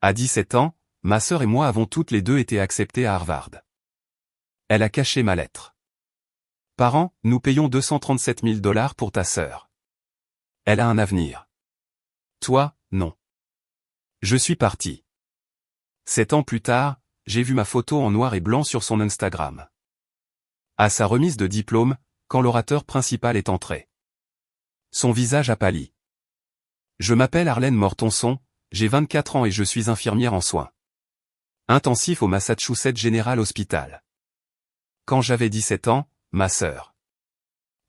À 17 ans, ma sœur et moi avons toutes les deux été acceptées à Harvard. Elle a caché ma lettre. Parents, nous payons 237 000 $ pour ta sœur. Elle a un avenir. Toi, non. Je suis parti. 7 ans plus tard, j'ai vu ma photo en noir et blanc sur son Instagram. À sa remise de diplôme, quand l'orateur principal est entré. Son visage a pâli. Je m'appelle Arlène Mortonson, j'ai 24 ans et je suis infirmière en soins intensifs au Massachusetts General Hospital. Quand j'avais 17 ans, ma sœur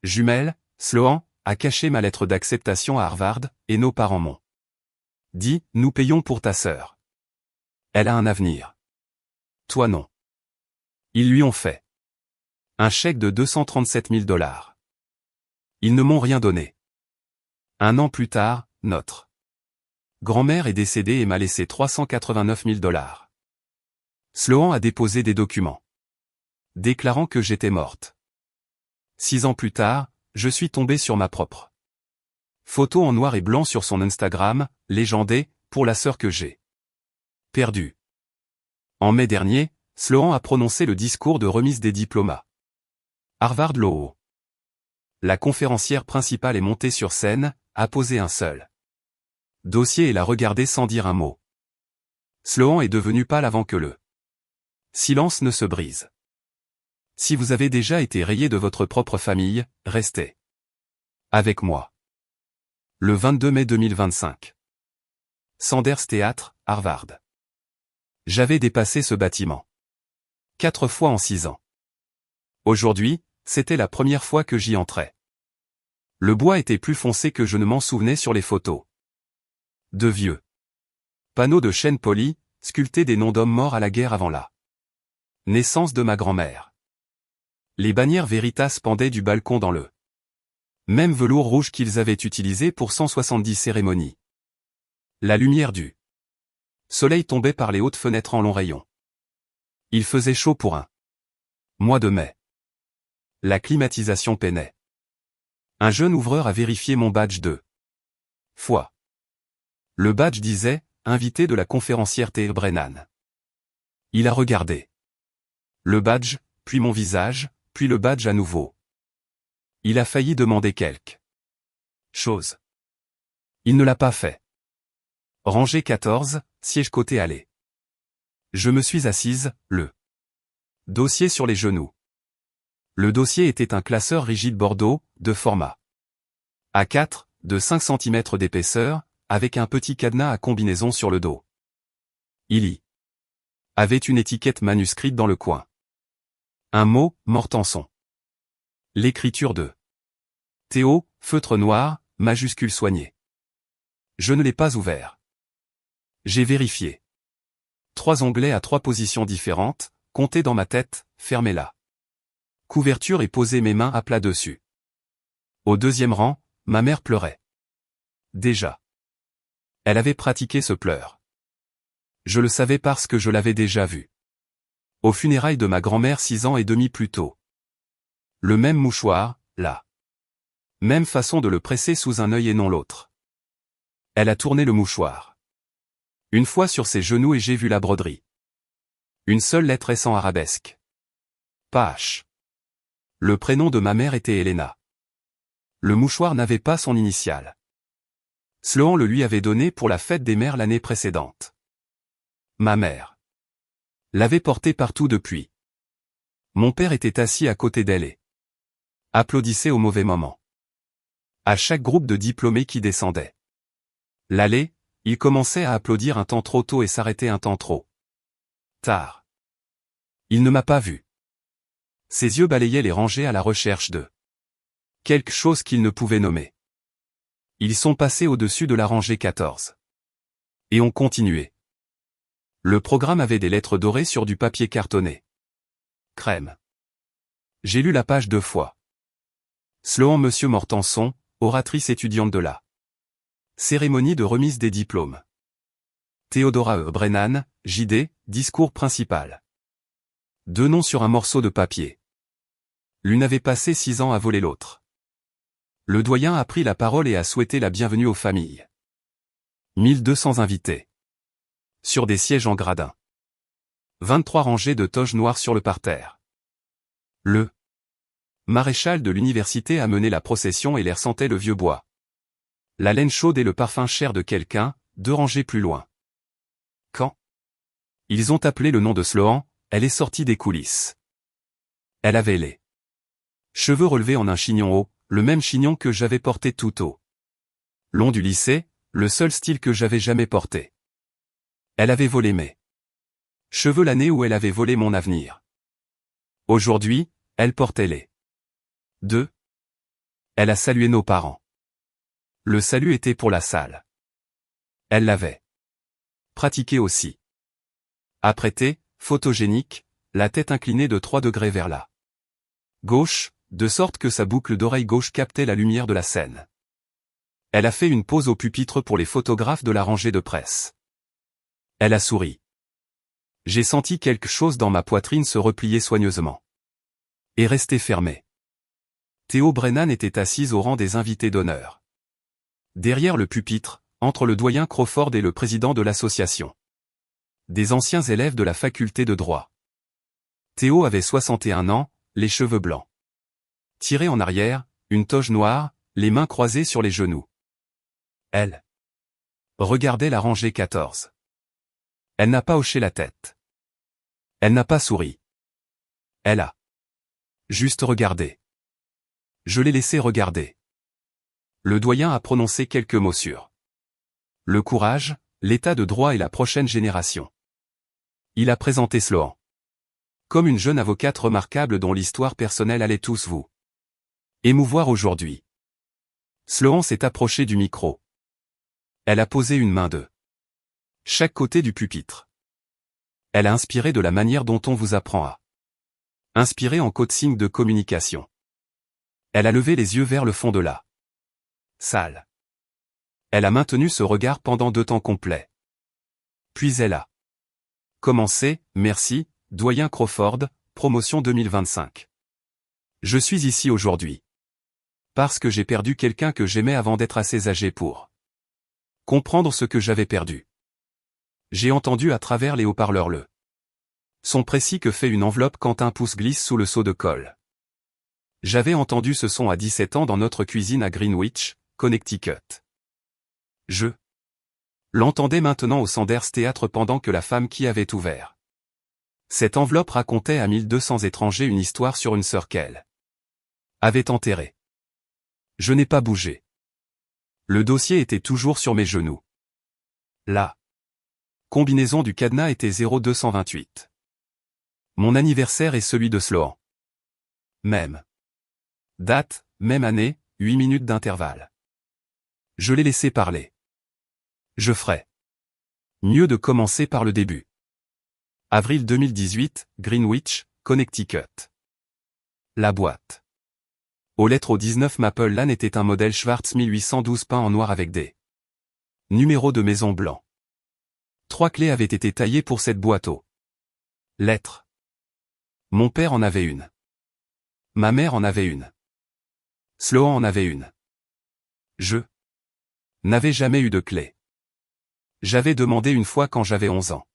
jumelle, Sloan, a caché ma lettre d'acceptation à Harvard, et nos parents m'ont dit, nous payons pour ta sœur. Elle a un avenir. Toi non. Ils lui ont fait un chèque de 237 000 $. Ils ne m'ont rien donné. Un an plus tard, notre grand-mère est décédée et m'a laissé 389 000 $. Sloan a déposé des documents déclarant que j'étais morte. 6 ans plus tard, je suis tombé sur ma propre photo en noir et blanc sur son Instagram, légendée, pour la sœur que j'ai perdue. En mai dernier, Sloan a prononcé le discours de remise des diplômes. Harvard Law. La conférencière principale est montée sur scène, a posé un seul dossier et l'a regardé sans dire un mot. Sloan est devenu pâle avant que le silence ne se brise. Si vous avez déjà été rayé de votre propre famille, restez avec moi. Le 22 mai 2025. Sanders Théâtre, Harvard. J'avais dépassé ce bâtiment 4 fois en 6 ans. Aujourd'hui, c'était la première fois que j'y entrais. Le bois était plus foncé que je ne m'en souvenais sur les photos. De vieux panneaux de chêne poli, sculptés des noms d'hommes morts à la guerre avant la naissance de ma grand-mère. Les bannières Veritas pendaient du balcon dans le même velours rouge qu'ils avaient utilisé pour 170 cérémonies. La lumière du soleil tombait par les hautes fenêtres en longs rayons. Il faisait chaud pour un mois de mai. La climatisation peinait. Un jeune ouvreur a vérifié mon badge 2 fois. Le badge disait « Invité de la conférencière T. Brennan ». Il a regardé le badge, puis mon visage, puis le badge à nouveau. Il a failli demander quelque chose. Il ne l'a pas fait. Rangée 14, siège côté allée. Je me suis assise, le dossier sur les genoux. Le dossier était un classeur rigide bordeaux, de format A4, de 5 cm d'épaisseur, avec un petit cadenas à combinaison sur le dos. Il y avait une étiquette manuscrite dans le coin. Un mot, Mortenson. L'écriture de Théo, feutre noir, majuscule soigné. Je ne l'ai pas ouvert. J'ai vérifié. 3 onglets à 3 positions différentes, comptez dans ma tête, fermez la couverture et posez mes mains à plat dessus. Au 2e rang, ma mère pleurait. Déjà. Elle avait pratiqué ce pleur. Je le savais parce que je l'avais déjà vu. Aux funérailles de ma grand-mère 6 ans et demi plus tôt. Le même mouchoir, la même façon de le presser sous un œil et non l'autre. Elle a tourné le mouchoir une fois sur ses genoux et j'ai vu la broderie. Une seule lettre est sans arabesque. Pas H. Le prénom de ma mère était Elena. Le mouchoir n'avait pas son initiale. Sloan le lui avait donné pour la fête des mères l'année précédente. Ma mère l'avait porté partout depuis. Mon père était assis à côté d'elle et applaudissait au mauvais moment. À chaque groupe de diplômés qui descendait l'allée, il commençait à applaudir un temps trop tôt et s'arrêtait un temps trop tard. Il ne m'a pas vu. Ses yeux balayaient les rangées à la recherche de quelque chose qu'il ne pouvait nommer. Ils sont passés au-dessus de la rangée 14. Et ont continué. Le programme avait des lettres dorées sur du papier cartonné. Crème. J'ai lu la page 2 fois. Sloan Monsieur Mortenson, oratrice étudiante de la cérémonie de remise des diplômes. Theodora E. Brennan, JD, discours principal. 2 noms sur un morceau de papier. L'une avait passé 6 ans à voler l'autre. Le doyen a pris la parole et a souhaité la bienvenue aux familles. 1200 invités. Sur des sièges en gradin. 23 rangées de toges noires sur le parterre. Le maréchal de l'université a mené la procession et l'air sentait le vieux bois. La laine chaude et le parfum cher de quelqu'un, 2 rangées plus loin. Quand ils ont appelé le nom de Sloan, elle est sortie des coulisses. Elle avait les cheveux relevés en un chignon haut, le même chignon que j'avais porté tout haut. Long du lycée, le seul style que j'avais jamais porté. Elle avait volé mes cheveux l'année où elle avait volé mon avenir. Aujourd'hui, elle portait les 2. Elle a salué nos parents. Le salut était pour la salle. Elle l'avait pratiqué aussi. Apprêtée, photogénique, la tête inclinée de 3 degrés vers la gauche, de sorte que sa boucle d'oreille gauche captait la lumière de la scène. Elle a fait une pause au pupitre pour les photographes de la rangée de presse. Elle a souri. J'ai senti quelque chose dans ma poitrine se replier soigneusement. Et rester fermé. Théo Brennan était assise au rang des invités d'honneur. Derrière le pupitre, entre le doyen Crawford et le président de l'association. Des anciens élèves de la faculté de droit. Théo avait 61 ans, les cheveux blancs tirés en arrière, une toge noire, les mains croisées sur les genoux. Elle regardait la rangée 14. Elle n'a pas hoché la tête. Elle n'a pas souri. Elle a juste regardé. Je l'ai laissé regarder. Le doyen a prononcé quelques mots sur le courage, l'état de droit et la prochaine génération. Il a présenté Sloan comme une jeune avocate remarquable dont l'histoire personnelle allait tous vous émouvoir aujourd'hui. Sloan s'est approchée du micro. Elle a posé une main de chaque côté du pupitre. Elle a inspiré de la manière dont on vous apprend à inspirer en coaching de communication. Elle a levé les yeux vers le fond de la salle. Elle a maintenu ce regard pendant 2 temps complets. Puis elle a commencé, merci, doyen Crawford, promotion 2025. Je suis ici aujourd'hui parce que j'ai perdu quelqu'un que j'aimais avant d'être assez âgé pour comprendre ce que j'avais perdu. J'ai entendu à travers les haut-parleurs le son précis que fait une enveloppe quand un pouce glisse sous le seau de colle. J'avais entendu ce son à 17 ans dans notre cuisine à Greenwich, Connecticut. Je l'entendais maintenant au Sanders Theatre pendant que la femme qui avait ouvert cette enveloppe racontait à 1200 étrangers une histoire sur une sœur qu'elle avait enterrée. Je n'ai pas bougé. Le dossier était toujours sur mes genoux. La combinaison du cadenas était 0228. Mon anniversaire est celui de Sloan. Même date, même année, 8 minutes d'intervalle. Je l'ai laissé parler. Je ferai mieux de commencer par le début. Avril 2018, Greenwich, Connecticut. La boîte aux lettres au 19 Maple Lane était un modèle Schwartz 1812 peint en noir avec des numéros de maison blancs. 3 clés avaient été taillées pour cette boîte aux lettres. Mon père en avait une. Ma mère en avait une. Sloan en avait une. Je n'avais jamais eu de clé. J'avais demandé une fois quand j'avais 11 ans.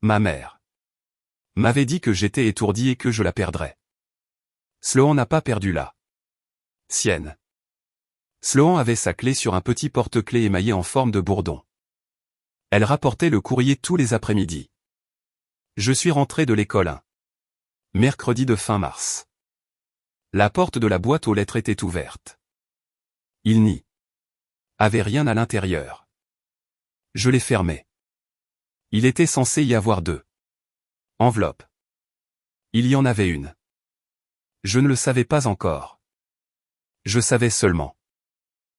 Ma mère m'avait dit que j'étais étourdi et que je la perdrais. Sloan n'a pas perdu la sienne. Sloan avait sa clé sur un petit porte-clés émaillé en forme de bourdon. Elle rapportait le courrier tous les après-midi. Je suis rentré de l'école un mercredi de fin mars. La porte de la boîte aux lettres était ouverte. Il n'y avait rien à l'intérieur. Je l'ai fermé. Il était censé y avoir 2 enveloppes. Il y en avait une. Je ne le savais pas encore. Je savais seulement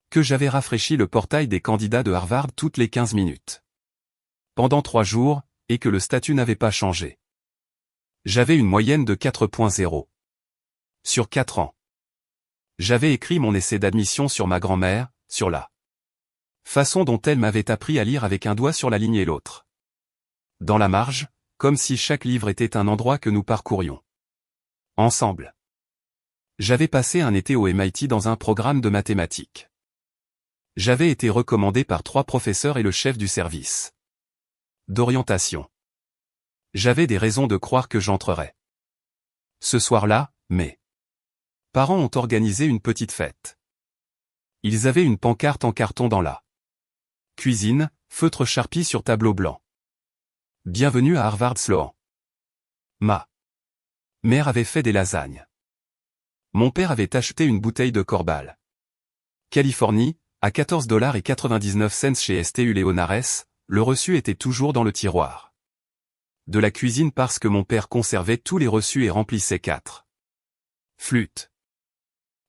que j'avais rafraîchi le portail des candidats de Harvard toutes les 15 minutes. Pendant 3 jours, et que le statut n'avait pas changé. J'avais une moyenne de 4.0. Sur 4 ans. J'avais écrit mon essai d'admission sur ma grand-mère, sur la façon dont elle m'avait appris à lire avec un doigt sur la ligne et l'autre dans la marge, comme si chaque livre était un endroit que nous parcourions ensemble. J'avais passé un été au MIT dans un programme de mathématiques. J'avais été recommandé par 3 professeurs et le chef du service d'orientation. J'avais des raisons de croire que j'entrerais. Ce soir-là, mes parents ont organisé une petite fête. Ils avaient une pancarte en carton dans la cuisine, feutre Sharpie sur tableau blanc. Bienvenue à Harvard Sloan. Ma mère avait fait des lasagnes. Mon père avait acheté une bouteille de Corbal Californie, à $14,99 chez STU Leonares, le reçu était toujours dans le tiroir de la cuisine parce que mon père conservait tous les reçus et remplissait 4 flûtes.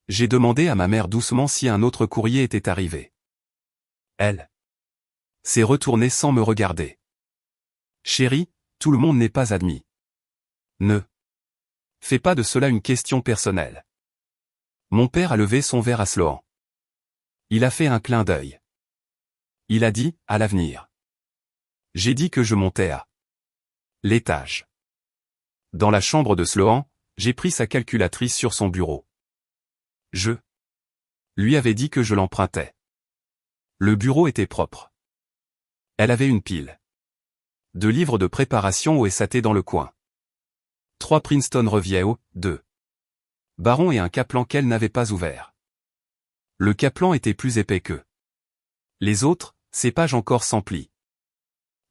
J'ai demandé à ma mère doucement si un autre courrier était arrivé. Elle s'est retournée sans me regarder. Chérie, tout le monde n'est pas admis. Ne fais pas de cela une question personnelle. Mon père a levé son verre à Sloan. Il a fait un clin d'œil. Il a dit, à l'avenir. J'ai dit que je montais à l'étage. Dans la chambre de Sloan, j'ai pris sa calculatrice sur son bureau. Je lui avais dit que je l'empruntais. Le bureau était propre. Elle avait une pile de livres de préparation au SAT dans le coin. 3 Princeton Review, 2 Baron et un Kaplan qu'elle n'avait pas ouvert. Le Kaplan était plus épais que les autres, ses pages encore sans plis.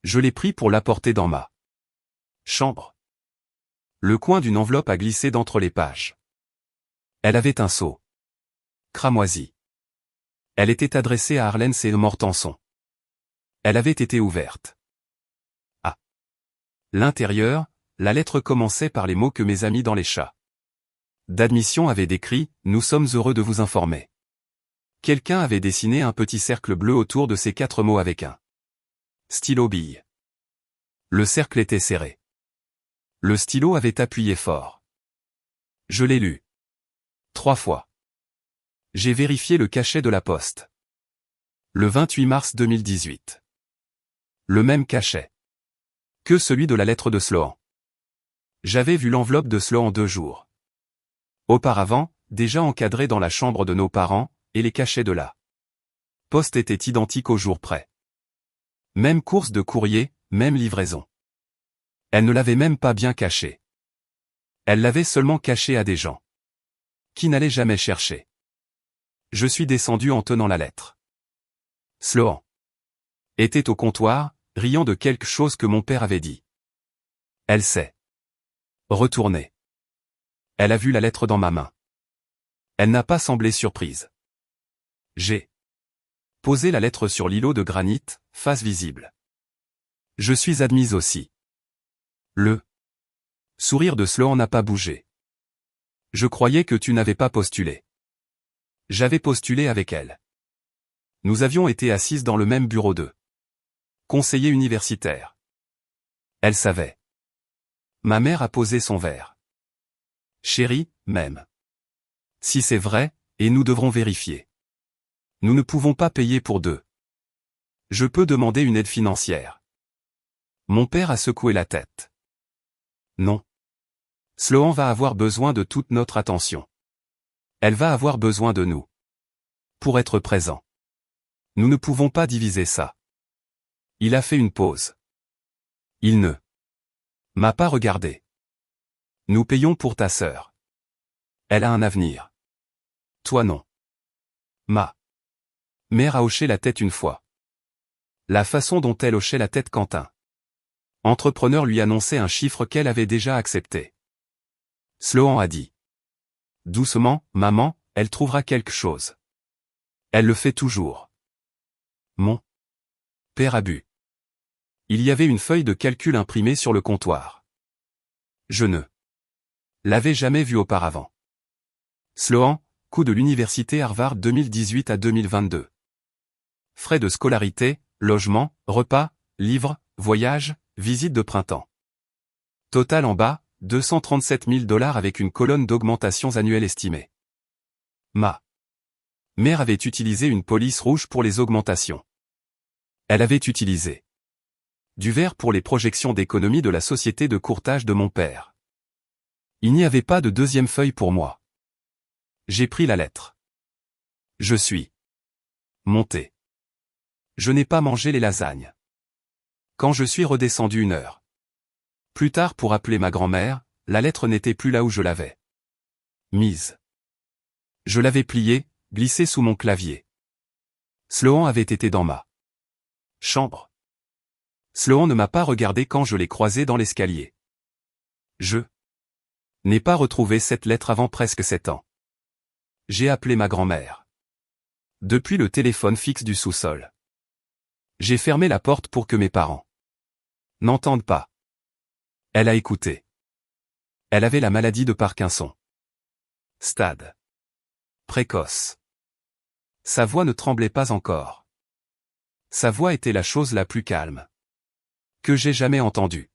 Je l'ai pris pour l'apporter dans ma chambre. Le coin d'une enveloppe a glissé d'entre les pages. Elle avait un sceau cramoisi. Elle était adressée à Arlène C. Mortenson. Elle avait été ouverte. À l'intérieur, la lettre commençait par les mots que mes amis dans les chats d'admission avaient décrits, « Nous sommes heureux de vous informer ». Quelqu'un avait dessiné un petit cercle bleu autour de ces 4 mots avec un stylo bille. Le cercle était serré. Le stylo avait appuyé fort. Je l'ai lu 3 fois. J'ai vérifié le cachet de la poste. Le 28 mars 2018. Le même cachet que celui de la lettre de Sloan. J'avais vu l'enveloppe de Sloan 2 jours auparavant, déjà encadrée dans la chambre de nos parents, et les cachets de la poste étaient identiques au jour près. Même course de courrier, même livraison. Elle ne l'avait même pas bien caché. Elle l'avait seulement caché à des gens qui n'allaient jamais chercher. Je suis descendu en tenant la lettre. Sloan était au comptoir, riant de quelque chose que mon père avait dit. Elle s'est retournée. Elle a vu la lettre dans ma main. Elle n'a pas semblé surprise. J'ai posé la lettre sur l'îlot de granit, face visible. Je suis admise aussi. Le sourire de Sloan n'a pas bougé. Je croyais que tu n'avais pas postulé. J'avais postulé avec elle. Nous avions été assises dans le même bureau de conseiller universitaire. Elle savait. Ma mère a posé son verre. Chérie, même si c'est vrai, et nous devrons vérifier. Nous ne pouvons pas payer pour 2. Je peux demander une aide financière. Mon père a secoué la tête. Non. Sloan va avoir besoin de toute notre attention. Elle va avoir besoin de nous. Pour être présent. Nous ne pouvons pas diviser ça. Il a fait une pause. Il ne m'a pas regardé. Nous payons pour ta sœur. Elle a un avenir. Toi non. Ma mère a hoché la tête une fois. La façon dont elle hochait la tête quand un entrepreneur lui annonçait un chiffre qu'elle avait déjà accepté. Sloan a dit. Doucement, maman, elle trouvera quelque chose. Elle le fait toujours. Mon père a bu. Il y avait une feuille de calcul imprimée sur le comptoir. Je ne l'avais jamais vue auparavant. Sloan, coût de l'université Harvard 2018 à 2022. Frais de scolarité, logement, repas, livres, voyages, visite de printemps. Total en bas, $237 000 avec une colonne d'augmentations annuelles estimée. Ma mère avait utilisé une police rouge pour les augmentations. Elle avait utilisé du vert pour les projections d'économie de la société de courtage de mon père. Il n'y avait pas de deuxième feuille pour moi. J'ai pris la lettre. Je suis monté. Je n'ai pas mangé les lasagnes. Quand je suis redescendu 1 heure plus tard pour appeler ma grand-mère, la lettre n'était plus là où je l'avais mise. Je l'avais pliée, glissée sous mon clavier. Sloan avait été dans ma chambre. Sloan ne m'a pas regardé quand je l'ai croisé dans l'escalier. Je n'ai pas retrouvé cette lettre avant presque 7 ans. J'ai appelé ma grand-mère. Depuis le téléphone fixe du sous-sol. J'ai fermé la porte pour que mes parents n'entendent pas. Elle a écouté. Elle avait la maladie de Parkinson. Stade précoce. Sa voix ne tremblait pas encore. Sa voix était la chose la plus calme que j'ai jamais entendue.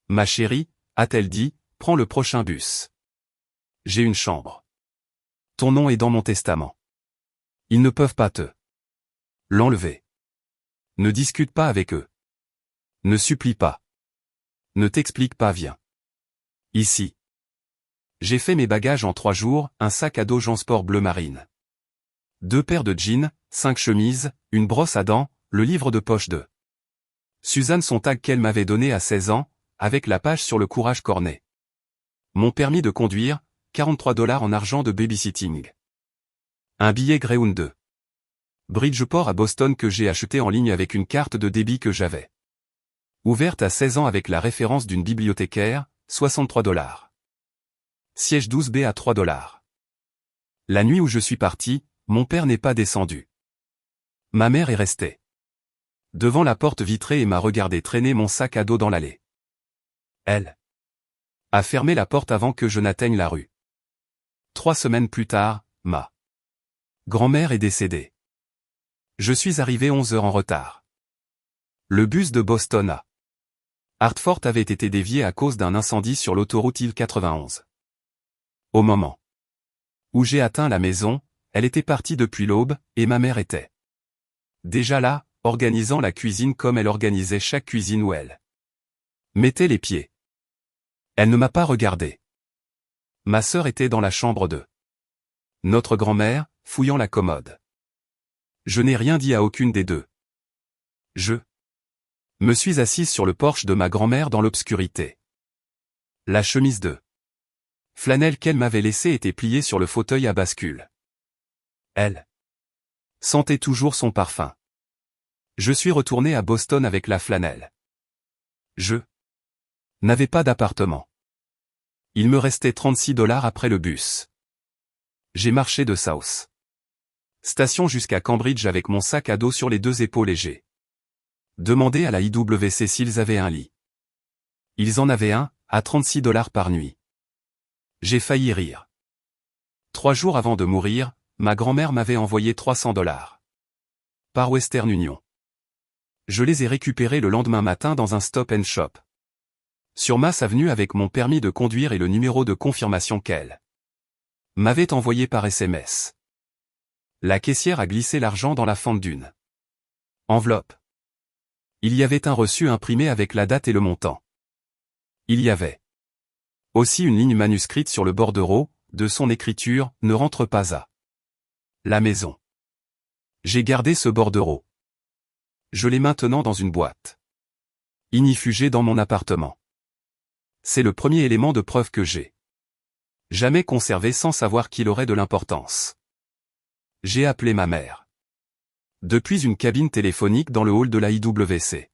Ma chérie, a-t-elle dit, prends le prochain bus. J'ai une chambre. Ton nom est dans mon testament. Ils ne peuvent pas te l'enlever. Ne discute pas avec eux. Ne supplie pas. Ne t'explique pas, viens ici. J'ai fait mes bagages en 3 jours, un sac à dos Jansport bleu marine. 2 paires de jeans, 5 chemises, une brosse à dents, le livre de poche de Suzanne Sontag qu'elle m'avait donné à 16 ans, avec la page sur le courage cornet. Mon permis de conduire, 43 $ en argent de babysitting. Un billet Greyhound de Bridgeport à Boston que j'ai acheté en ligne avec une carte de débit que j'avais ouverte à 16 ans avec la référence d'une bibliothécaire, 63 $. Siège 12B à 3 $. La nuit où je suis parti, mon père n'est pas descendu. Ma mère est restée devant la porte vitrée et m'a regardé traîner mon sac à dos dans l'allée. Elle a fermé la porte avant que je n'atteigne la rue. 3 semaines plus tard, ma grand-mère est décédée. Je suis arrivé 11 heures en retard. Le bus de Boston à Hartford avait été dévié à cause d'un incendie sur l'autoroute I-91. Au moment où j'ai atteint la maison, elle était partie depuis l'aube, et ma mère était déjà là, organisant la cuisine comme elle organisait chaque cuisine où elle mettait les pieds. Elle ne m'a pas regardé. Ma sœur était dans la chambre de notre grand-mère, fouillant la commode. Je n'ai rien dit à aucune des deux. Je me suis assise sur le porche de ma grand-mère dans l'obscurité. La chemise de flanelle qu'elle m'avait laissée était pliée sur le fauteuil à bascule. Elle sentait toujours son parfum. Je suis retourné à Boston avec la flanelle. Je n'avais pas d'appartement. Il me restait 36 $ après le bus. J'ai marché de South Station jusqu'à Cambridge avec mon sac à dos sur les 2 épaules légers. Demandé à la IWC s'ils avaient un lit. Ils en avaient un, à 36 $ par nuit. J'ai failli rire. 3 jours avant de mourir, ma grand-mère m'avait envoyé 300 $ par Western Union. Je les ai récupérés le lendemain matin dans un stop and shop sur Mass Avenue avec mon permis de conduire et le numéro de confirmation qu'elle m'avait envoyé par SMS. La caissière a glissé l'argent dans la fente d'une enveloppe. Il y avait un reçu imprimé avec la date et le montant. Il y avait aussi une ligne manuscrite sur le bordereau, de son écriture, ne rentre pas à la maison. J'ai gardé ce bordereau. Je l'ai maintenant dans une boîte ignifugée dans mon appartement. C'est le premier élément de preuve que j'ai jamais conservé sans savoir qu'il aurait de l'importance. J'ai appelé ma mère depuis une cabine téléphonique dans le hall de la IWC.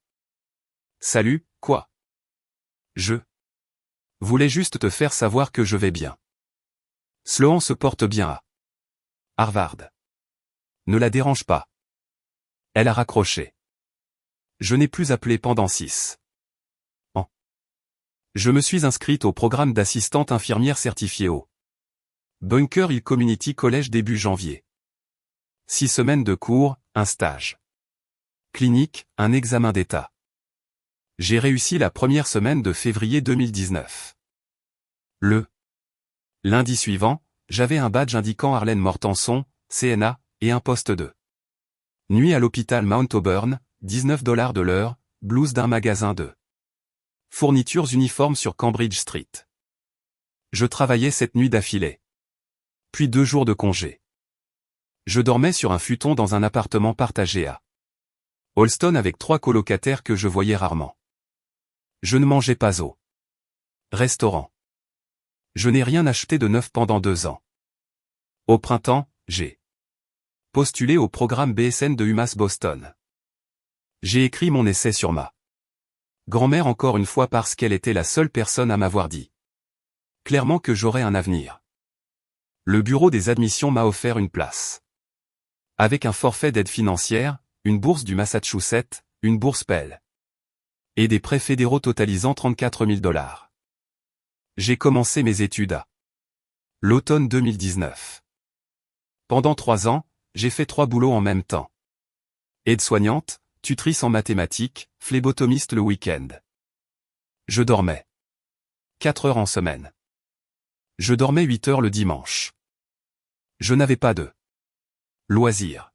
Salut, quoi? Je voulais juste te faire savoir que je vais bien. Sloan se porte bien à Harvard. Ne la dérange pas. Elle a raccroché. Je n'ai plus appelé pendant 6 ans. Je me suis inscrite au programme d'assistante infirmière certifiée au Bunker Hill Community College début janvier. 6 semaines de cours, un stage clinique, un examen d'état. J'ai réussi la première semaine de février 2019. Le lundi suivant, j'avais un badge indiquant Arlène Mortenson, CNA, et un poste de nuit à l'hôpital Mount Auburn, 19 $ de l'heure, blouse d'un magasin de fournitures uniformes sur Cambridge Street. Je travaillais cette nuit d'affilée. Puis 2 jours de congé. Je dormais sur un futon dans un appartement partagé à Holston avec 3 colocataires que je voyais rarement. Je ne mangeais pas au restaurant. Je n'ai rien acheté de neuf pendant 2 ans. Au printemps, j'ai postulé au programme BSN de UMass Boston. J'ai écrit mon essai sur ma grand-mère encore une fois parce qu'elle était la seule personne à m'avoir dit clairement que j'aurais un avenir. Le bureau des admissions m'a offert une place. Avec un forfait d'aide financière, une bourse du Massachusetts, une bourse Pell. Et des prêts fédéraux totalisant 34 000 $. J'ai commencé mes études à l'automne 2019. Pendant 3 ans, j'ai fait 3 boulots en même temps. Aide-soignante, tutrice en mathématiques, phlébotomiste le week-end. Je dormais 4 heures en semaine. Je dormais 8 heures le dimanche. Je n'avais pas de loisirs.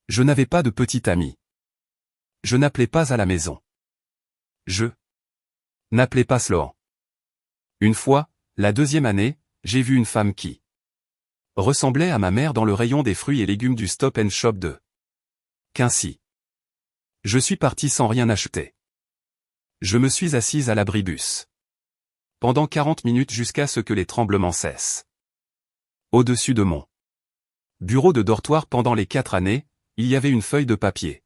Je n'avais pas de petit ami. Je n'appelais pas à la maison. Je n'appelais pas Sloan. Une fois, la 2e année, j'ai vu une femme qui ressemblait à ma mère dans le rayon des fruits et légumes du Stop and Shop de Quincy. Je suis parti sans rien acheter. Je me suis assise à l'abribus pendant 40 minutes jusqu'à ce que les tremblements cessent. Au-dessus de mon bureau de dortoir pendant les 4 années, il y avait une feuille de papier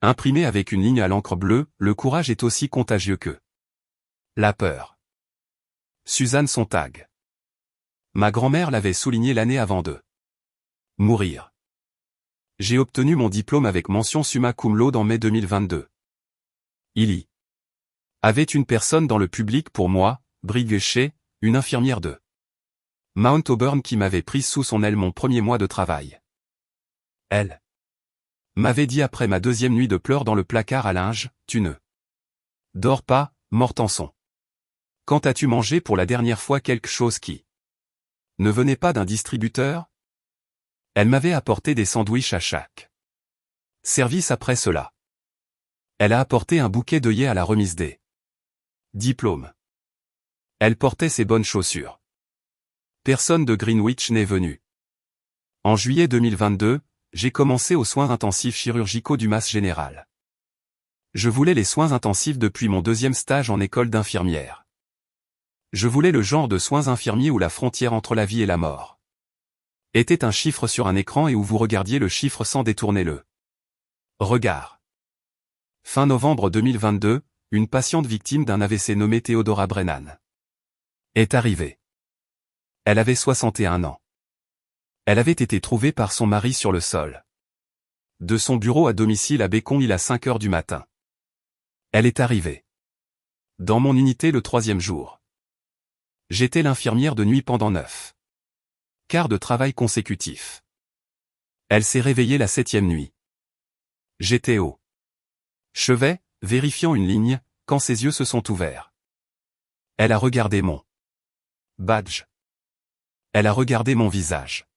imprimée avec une ligne à l'encre bleue, le courage est aussi contagieux que la peur. Suzanne Sontag. Ma grand-mère l'avait souligné l'année avant de mourir. J'ai obtenu mon diplôme avec mention summa cum laude en mai 2022. Il y avait une personne dans le public pour moi, Brig Shea, une infirmière de Mount Auburn qui m'avait prise sous son aile mon premier mois de travail. Elle m'avait dit après ma 2e nuit de pleurs dans le placard à linge, « Tu ne dors pas, Mortenson. Quand as-tu mangé pour la dernière fois quelque chose qui ne venait pas d'un distributeur ?» Elle m'avait apporté des sandwichs à chaque service après cela. Elle a apporté un bouquet d'œillets à la remise des diplômes. Elle portait ses bonnes chaussures. Personne de Greenwich n'est venu. En juillet 2022, j'ai commencé aux soins intensifs chirurgicaux du Mass General. Je voulais les soins intensifs depuis mon 2e stage en école d'infirmière. Je voulais le genre de soins infirmiers où la frontière entre la vie et la mort était un chiffre sur un écran et où vous regardiez le chiffre sans détourner le regard. Fin novembre 2022, une patiente victime d'un AVC nommée Theodora Brennan est arrivée. Elle avait 61 ans. Elle avait été trouvée par son mari sur le sol de son bureau à domicile à Bacon Hill à 5 heures du matin. Elle est arrivée dans mon unité le 3e jour. J'étais l'infirmière de nuit pendant 9 quarts de travail consécutifs. Elle s'est réveillée la 7e nuit. J'étais au chevet, vérifiant une ligne, quand ses yeux se sont ouverts. Elle a regardé mon badge. Elle a regardé mon visage.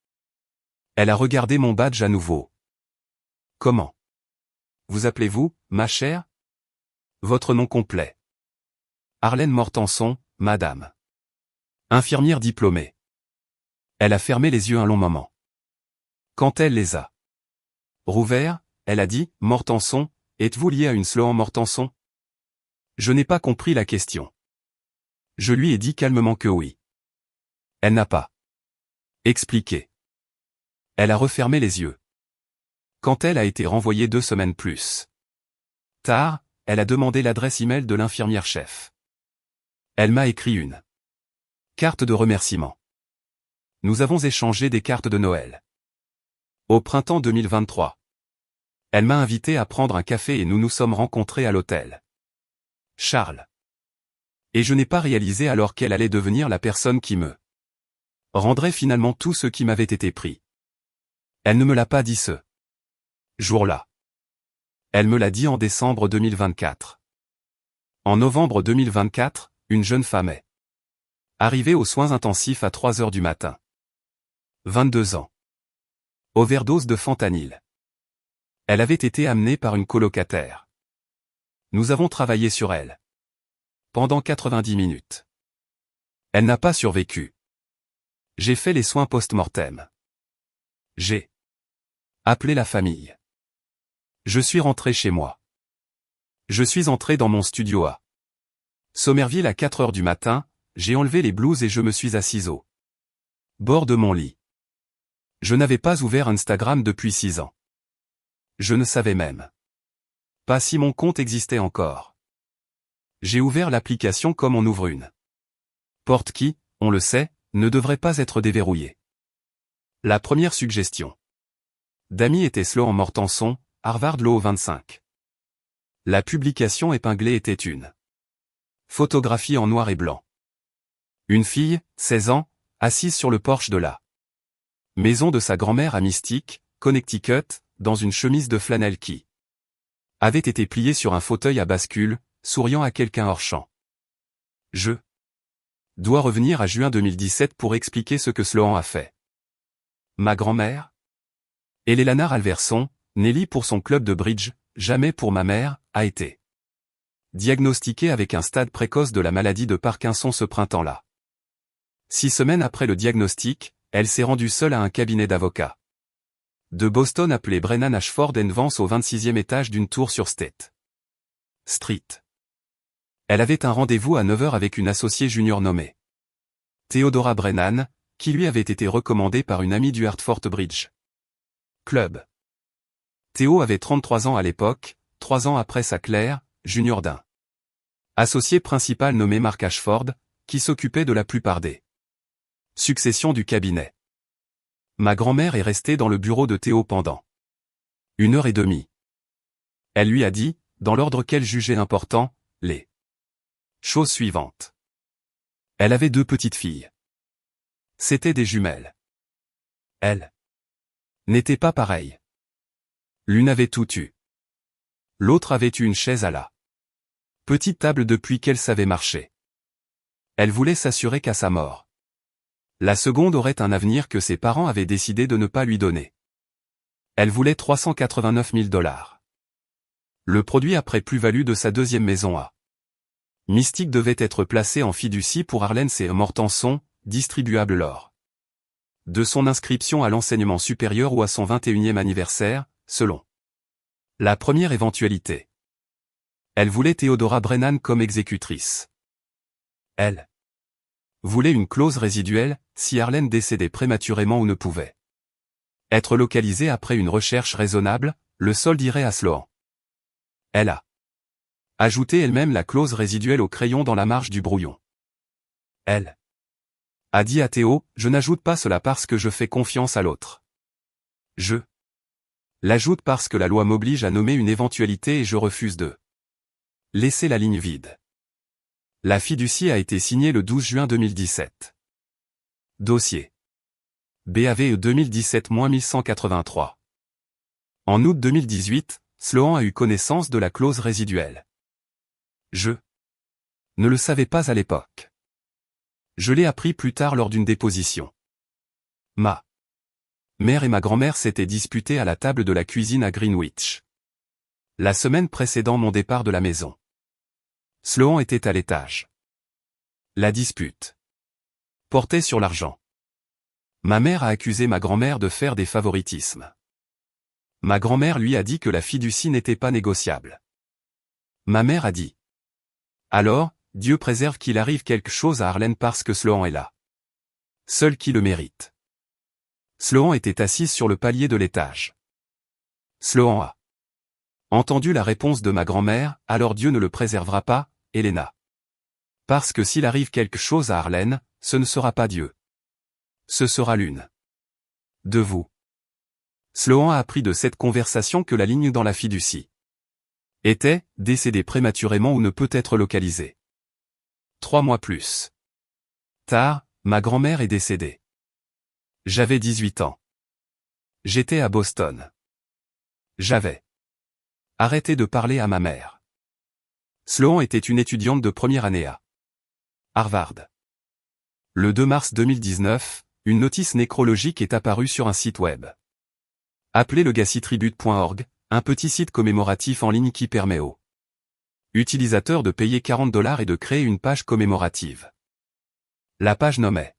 Elle a regardé mon badge à nouveau. Comment vous appelez-vous, ma chère? Votre nom complet. Arlène Mortenson, madame. Infirmière diplômée. Elle a fermé les yeux un long moment. Quand elle les a rouverts, elle a dit, Mortenson, êtes-vous lié à une Sloan Mortenson? Je n'ai pas compris la question. Je lui ai dit calmement que oui. Elle n'a pas expliqué. Elle a refermé les yeux. Quand elle a été renvoyée 2 semaines plus tard, elle a demandé l'adresse email de l'infirmière-chef. Elle m'a écrit une carte de remerciement. Nous avons échangé des cartes de Noël. Au printemps 2023. Elle m'a invité à prendre un café et nous nous sommes rencontrés à l'hôtel Charles. Et je n'ai pas réalisé alors qu'elle allait devenir la personne qui me rendrait finalement tout ce qui m'avait été pris. Elle ne me l'a pas dit ce jour-là. Elle me l'a dit en décembre 2024. En novembre 2024, une jeune femme est arrivée aux soins intensifs à 3 heures du matin. 22 ans. Overdose de fentanyl. Elle avait été amenée par une colocataire. Nous avons travaillé sur elle pendant 90 minutes. Elle n'a pas survécu. J'ai fait les soins post-mortem. J'ai appelé la famille. Je suis rentré chez moi. Je suis entré dans mon studio à Somerville à 4 heures du matin, j'ai enlevé les blouses et je me suis assis au bord de mon lit. Je n'avais pas ouvert Instagram depuis 6 ans. Je ne savais même pas si mon compte existait encore. J'ai ouvert l'application comme on ouvre une porte qui, on le sait, ne devrait pas être déverrouillée. La première suggestion d'amis était Sloan Mortenson, Harvard Law 25. La publication épinglée était une photographie en noir et blanc. Une fille, 16 ans, assise sur le porche de la maison de sa grand-mère à Mystic, Connecticut, dans une chemise de flanelle qui avait été pliée sur un fauteuil à bascule, souriant à quelqu'un hors champ. Je dois revenir à juin 2017 pour expliquer ce que Sloan a fait. Ma grand-mère? Eleanor Alverson, Nelly pour son club de bridge, jamais pour ma mère, a été diagnostiquée avec un stade précoce de la maladie de Parkinson ce printemps-là. 6 semaines après le diagnostic, elle s'est rendue seule à un cabinet d'avocats de Boston appelé Brennan Ashford & Vance au 26e étage d'une tour sur State Street. Elle avait un rendez-vous à 9 heures avec une associée junior nommée Theodora Brennan, qui lui avait été recommandée par une amie du Hartford Bridge Club. Théo avait 33 ans à l'époque, 3 ans après sa Claire, junior d'un associé principal nommé Mark Ashford, qui s'occupait de la plupart des successions du cabinet. Ma grand-mère est restée dans le bureau de Théo pendant 1 heure et demie. Elle lui a dit, dans l'ordre qu'elle jugeait important, les choses suivantes. Elle avait 2 petites filles. C'étaient des jumelles. Elles n'étaient pas pareilles. L'une avait tout eu. L'autre avait eu une chaise à la petite table depuis qu'elle savait marcher. Elle voulait s'assurer qu'à sa mort, la seconde aurait un avenir que ses parents avaient décidé de ne pas lui donner. Elle voulait 389 000 $. Le produit après plus-value de sa deuxième maison à Mystic devait être placé en fiducie pour Arlen C. Mortenson, distribuable lors de son inscription à l'enseignement supérieur ou à son 21e anniversaire, selon la première éventualité. Elle voulait Theodora Brennan comme exécutrice. Elle voulait une clause résiduelle, si Arlen décédait prématurément ou ne pouvait être localisée après une recherche raisonnable, le solde irait à Sloan. Elle a ajouté elle-même la clause résiduelle au crayon dans la marge du brouillon. Elle a dit à Théo, je n'ajoute pas cela parce que je fais confiance à l'autre. Je l'ajoute parce que la loi m'oblige à nommer une éventualité et je refuse de laisser la ligne vide. La fiducie a été signée le 12 juin 2017. Dossier BAVE 2017-1183. En août 2018, Sloan a eu connaissance de la clause résiduelle. Je ne le savais pas à l'époque. Je l'ai appris plus tard lors d'une déposition. Ma mère et ma grand-mère s'étaient disputées à la table de la cuisine à Greenwich. La semaine précédant mon départ de la maison. Sloan était à l'étage. La dispute portait sur l'argent. Ma mère a accusé ma grand-mère de faire des favoritismes. Ma grand-mère lui a dit que la fiducie n'était pas négociable. Ma mère a dit. Alors, Dieu préserve qu'il arrive quelque chose à Arlen parce que Sloan est là. Seul qui le mérite. Sloan était assise sur le palier de l'étage. Sloan a entendu la réponse de ma grand-mère, alors Dieu ne le préservera pas, Elena. Parce que s'il arrive quelque chose à Arlen, ce ne sera pas Dieu. Ce sera l'une de vous. Sloan a appris de cette conversation que la ligne dans la fiducie était, décédé prématurément ou ne peut être localisée. 3 mois plus tard, ma grand-mère est décédée. J'avais 18 ans. J'étais à Boston. J'avais arrêté de parler à ma mère. Sloan était une étudiante de première année à Harvard. Le 2 mars 2019, une notice nécrologique est apparue sur un site web appelé legacytribute.org, un petit site commémoratif en ligne qui permet aux utilisateurs de payer 40 $ et de créer une page commémorative. La page nommait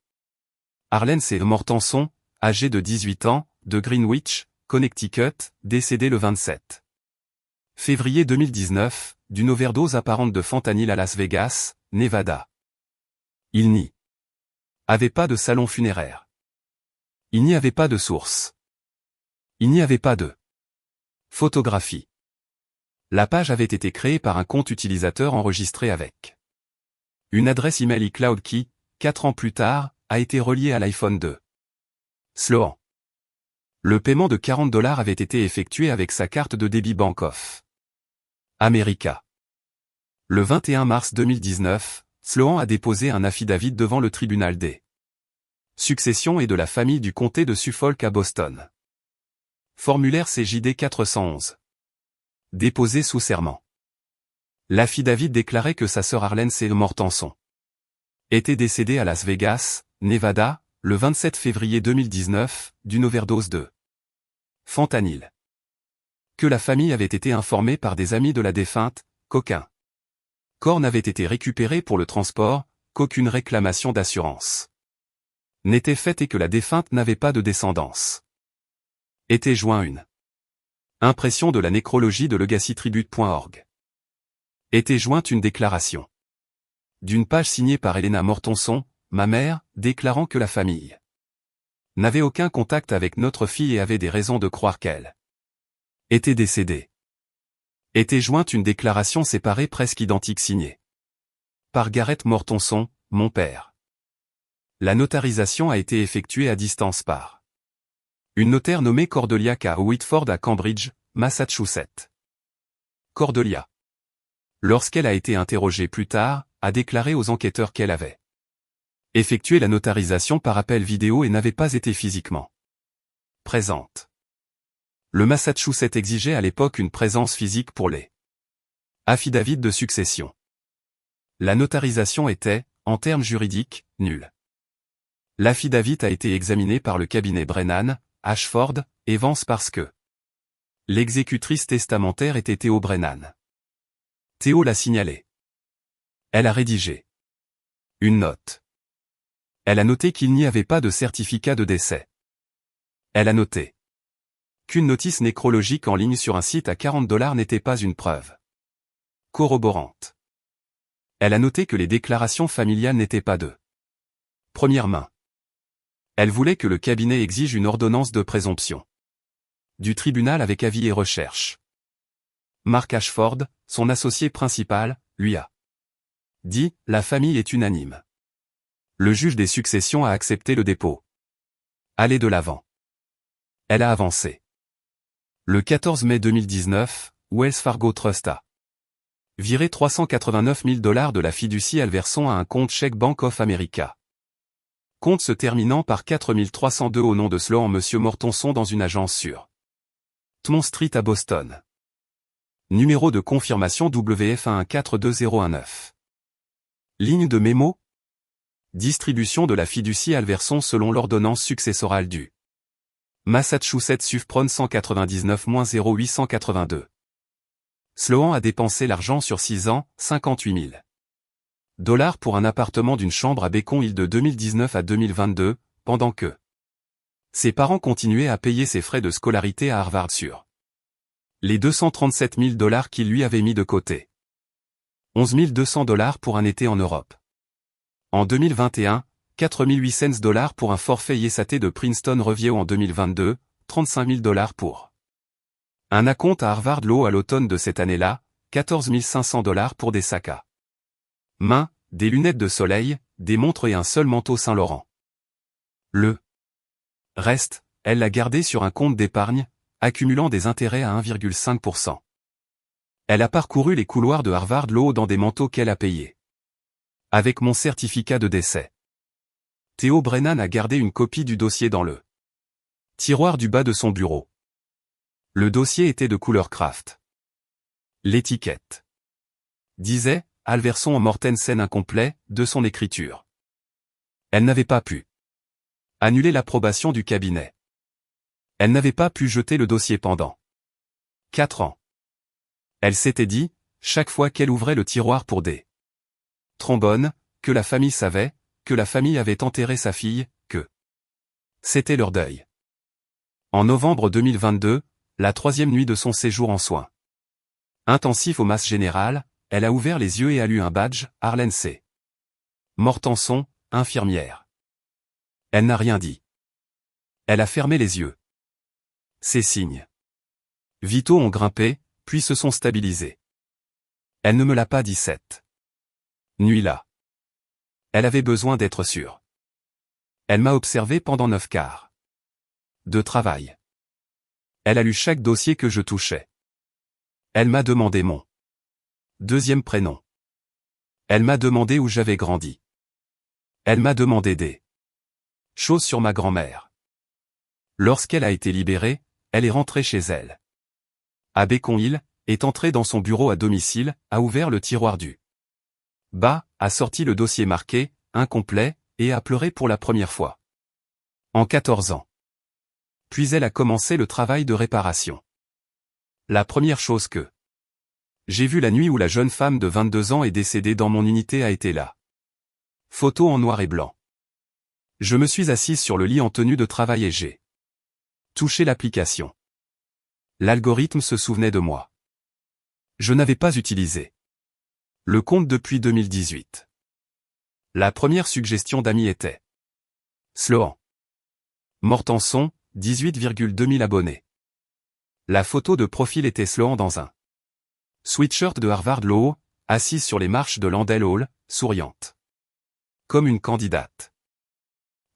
Arlen C. Mortenson, âgé de 18 ans, de Greenwich, Connecticut, décédé le 27 Février 2019, d'une overdose apparente de fentanyl à Las Vegas, Nevada. Il n'y avait pas de salon funéraire. Il n'y avait pas de source. Il n'y avait pas de photographie. La page avait été créée par un compte utilisateur enregistré avec une adresse email iCloud qui, 4 ans plus tard, a été reliée à l'iPhone 2. Sloan. Le paiement de $40 avait été effectué avec sa carte de débit Bank of America. Le 21 mars 2019, Sloan a déposé un affidavit devant le tribunal des successions et de la famille du comté de Suffolk à Boston. Formulaire CJD 411. Déposé sous serment. L'affidavit déclarait que sa sœur Arlene C. Mortenson était décédée à Las Vegas, Nevada, le 27 février 2019, d'une overdose de fentanyl. Que la famille avait été informée par des amis de la défunte, qu'aucun corps n'avait été récupéré pour le transport, qu'aucune réclamation d'assurance n'était faite et que la défunte n'avait pas de descendance. Était joint une impression de la nécrologie de legacytribute.org. Était jointe une déclaration d'une page signée par Helena Mortenson, ma mère, déclarant que la famille n'avait aucun contact avec notre fille et avait des raisons de croire qu'elle était décédée. Était jointe une déclaration séparée presque identique signée par Garrett Mortenson, mon père. La notarisation a été effectuée à distance par une notaire nommée Cordelia K. Whitford à Cambridge, Massachusetts. Cordelia, lorsqu'elle a été interrogée plus tard, a déclaré aux enquêteurs qu'elle avait effectué la notarisation par appel vidéo et n'avait pas été physiquement présente. Le Massachusetts exigeait à l'époque une présence physique pour les affidavits de succession. La notarisation était, en termes juridiques, nulle. L'affidavit a été examiné par le cabinet Brennan, Ashford, et Vance parce que l'exécutrice testamentaire était Théo Brennan. Théo l'a signalé. Elle a rédigé une note. Elle a noté qu'il n'y avait pas de certificat de décès. Elle a noté qu'une notice nécrologique en ligne sur un site à $40 n'était pas une preuve corroborante. Elle a noté que les déclarations familiales n'étaient pas de première main. Elle voulait que le cabinet exige une ordonnance de présomption du tribunal avec avis et recherche. Mark Ashford, son associé principal, lui a dit « La famille est unanime ». Le juge des successions a accepté le dépôt. Allez de l'avant. Elle a avancé. Le 14 mai 2019, Wells Fargo Trust a viré $389 000 de la fiducie Alverson à un compte chèque Bank of America. Compte se terminant par 4302 au nom de Sloan Monsieur Mortenson dans une agence sur Tmont Street à Boston. Numéro de confirmation WF114219. Ligne de mémo. Distribution de la fiducie Alverson selon l'ordonnance successorale du Massachusetts Sufpron 199-0882. Sloan a dépensé l'argent sur 6 ans, $58 000 pour un appartement d'une chambre à Beacon Hill de 2019 à 2022, pendant que ses parents continuaient à payer ses frais de scolarité à Harvard sur les $237 000 qu'il lui avait mis de côté. $11 200 pour un été en Europe. En 2021, $4 800 pour un forfait ISAT de Princeton Review en 2022, $35 000 pour un acompte à Harvard Law à l'automne de cette année-là, $14 500 pour des sacs à main, des lunettes de soleil, des montres et un seul manteau Saint-Laurent. Le reste, elle l'a gardé sur un compte d'épargne, accumulant des intérêts à 1,5%. Elle a parcouru les couloirs de Harvard Law dans des manteaux qu'elle a payés. Avec mon certificat de décès. Théo Brennan a gardé une copie du dossier dans le tiroir du bas de son bureau. Le dossier était de couleur craft. L'étiquette disait « Alverson en Mortensen incomplet » de son écriture. Elle n'avait pas pu annuler l'approbation du cabinet. Elle n'avait pas pu jeter le dossier pendant 4 ans. Elle s'était dit, chaque fois qu'elle ouvrait le tiroir pour des trombones, que la famille savait, que la famille avait enterré sa fille, que c'était leur deuil. En novembre 2022, la 3e nuit de son séjour en soins. Intensif aux masses générales, elle a ouvert les yeux et a lu un badge, Arlène C. Mortenson, infirmière. Elle n'a rien dit. Elle a fermé les yeux. Ses signes vitaux ont grimpé, puis se sont stabilisés. Elle ne me l'a pas dit cette nuit-là. Elle avait besoin d'être sûre. Elle m'a observé pendant 9 quarts de travail. Elle a lu chaque dossier que je touchais. Elle m'a demandé mon deuxième prénom. Elle m'a demandé où j'avais grandi. Elle m'a demandé des choses sur ma grand-mère. Lorsqu'elle a été libérée, elle est rentrée chez elle. À Beacon Hill, est entrée dans son bureau à domicile, a ouvert le tiroir du bas, a sorti le dossier marqué « incomplet » et a pleuré pour la première fois. En 14 ans. Puis elle a commencé le travail de réparation. La première chose que j'ai vue la nuit où la jeune femme de 22 ans est décédée dans mon unité a été là. Photo en noir et blanc. Je me suis assise sur le lit en tenue de travail et j'ai touché l'application. L'algorithme se souvenait de moi. Je n'avais pas utilisé le compte depuis 2018. La première suggestion d'amis était Sloan Mortenson, 18,2 000 abonnés. La photo de profil était Sloan dans un sweatshirt de Harvard Law, assise sur les marches de Landell Hall, souriante. Comme une candidate.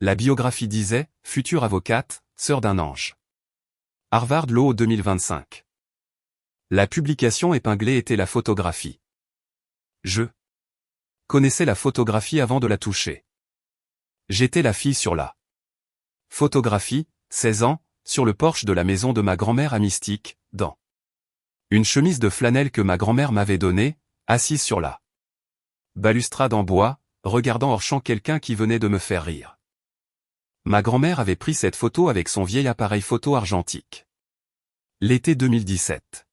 La biographie disait, future avocate, sœur d'un ange. Harvard Law 2025. La publication épinglée était la photographie. Je connaissais la photographie avant de la toucher. J'étais la fille sur la photographie, 16 ans, sur le porche de la maison de ma grand-mère à Mystique, dans une chemise de flanelle que ma grand-mère m'avait donnée, assise sur la balustrade en bois, regardant hors champ quelqu'un qui venait de me faire rire. Ma grand-mère avait pris cette photo avec son vieil appareil photo argentique. L'été 2017.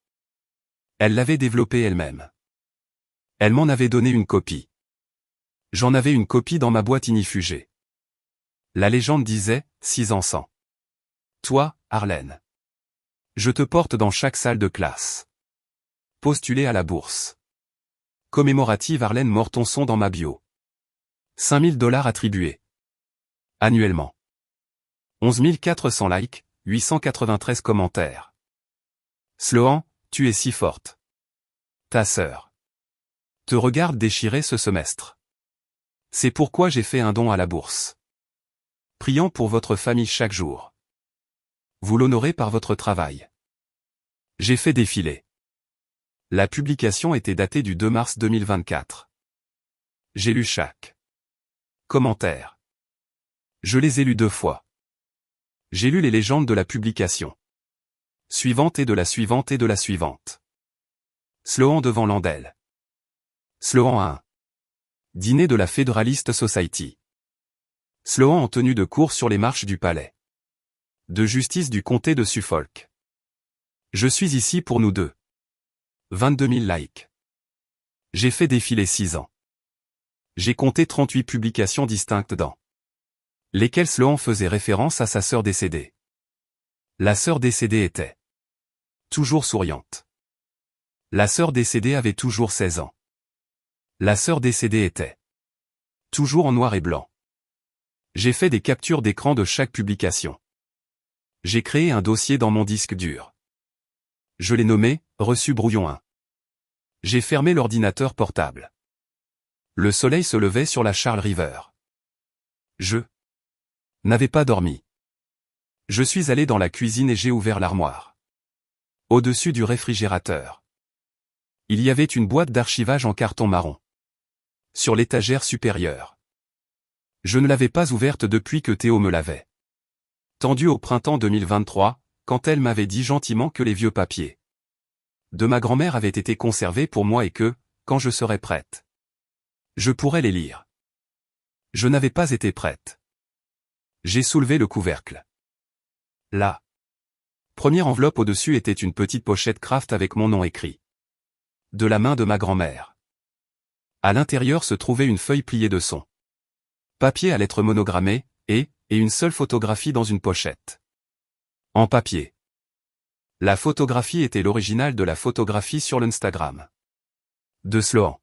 Elle l'avait développée elle-même. Elle m'en avait donné une copie. J'en avais une copie dans ma boîte inifugée. La légende disait, 6 ans sans toi, Arlène. Je te porte dans chaque salle de classe. Postulé à la bourse commémorative Arlène Mortenson dans ma bio. 5 000 $ attribués. Annuellement. 11 400 likes, 893 commentaires. Sloan, tu es si forte. Ta sœur te regarde déchirer ce semestre. C'est pourquoi j'ai fait un don à la bourse. Priant pour votre famille chaque jour. Vous l'honorez par votre travail. J'ai fait défiler. La publication était datée du 2 mars 2024. J'ai lu chaque commentaire. Je les ai lus 2 fois. J'ai lu les légendes de la publication suivante et de la suivante et de la suivante. Sloan devant Landell. Sloan à un dîner de la Federalist Society. Sloan en tenue de cours sur les marches du palais de justice du comté de Suffolk. Je suis ici pour nous deux. 22 000 likes. J'ai fait défiler 6 ans. J'ai compté 38 publications distinctes dans lesquelles Sloan faisait référence à sa sœur décédée. La sœur décédée était toujours souriante. La sœur décédée avait toujours 16 ans. La sœur décédée était toujours en noir et blanc. J'ai fait des captures d'écran de chaque publication. J'ai créé un dossier dans mon disque dur. Je l'ai nommé « Reçu brouillon 1 ». J'ai fermé l'ordinateur portable. Le soleil se levait sur la Charles River. Je n'avais pas dormi. Je suis allé dans la cuisine et j'ai ouvert l'armoire. Au-dessus du réfrigérateur. Il y avait une boîte d'archivage en carton marron. Sur l'étagère supérieure. Je ne l'avais pas ouverte depuis que Théo me l'avait tendue au printemps 2023, quand elle m'avait dit gentiment que les vieux papiers de ma grand-mère avaient été conservés pour moi et que, quand je serais prête, je pourrais les lire. Je n'avais pas été prête. J'ai soulevé le couvercle. La première enveloppe au-dessus était une petite pochette craft avec mon nom écrit. De la main de ma grand-mère. À l'intérieur se trouvait une feuille pliée de son papier à lettres monogrammées, et une seule photographie dans une pochette. En papier. La photographie était l'original de la photographie sur l'Instagram de Sloan.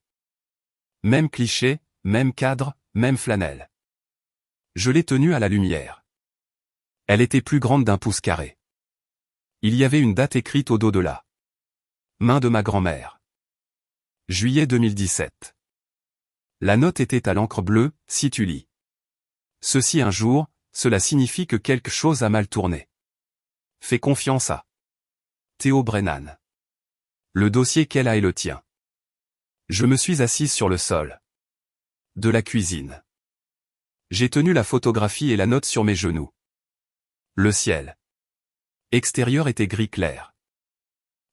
Même cliché, même cadre, même flanelle. Je l'ai tenue à la lumière. Elle était plus grande d'1 pouce carré. Il y avait une date écrite au dos de la main de ma grand-mère. Juillet 2017. La note était à l'encre bleue, si tu lis ceci un jour, cela signifie que quelque chose a mal tourné. Fais confiance à Theo Brennan. Le dossier qu'elle a est le tien. Je me suis assise sur le sol de la cuisine. J'ai tenu la photographie et la note sur mes genoux. Le ciel extérieur était gris clair.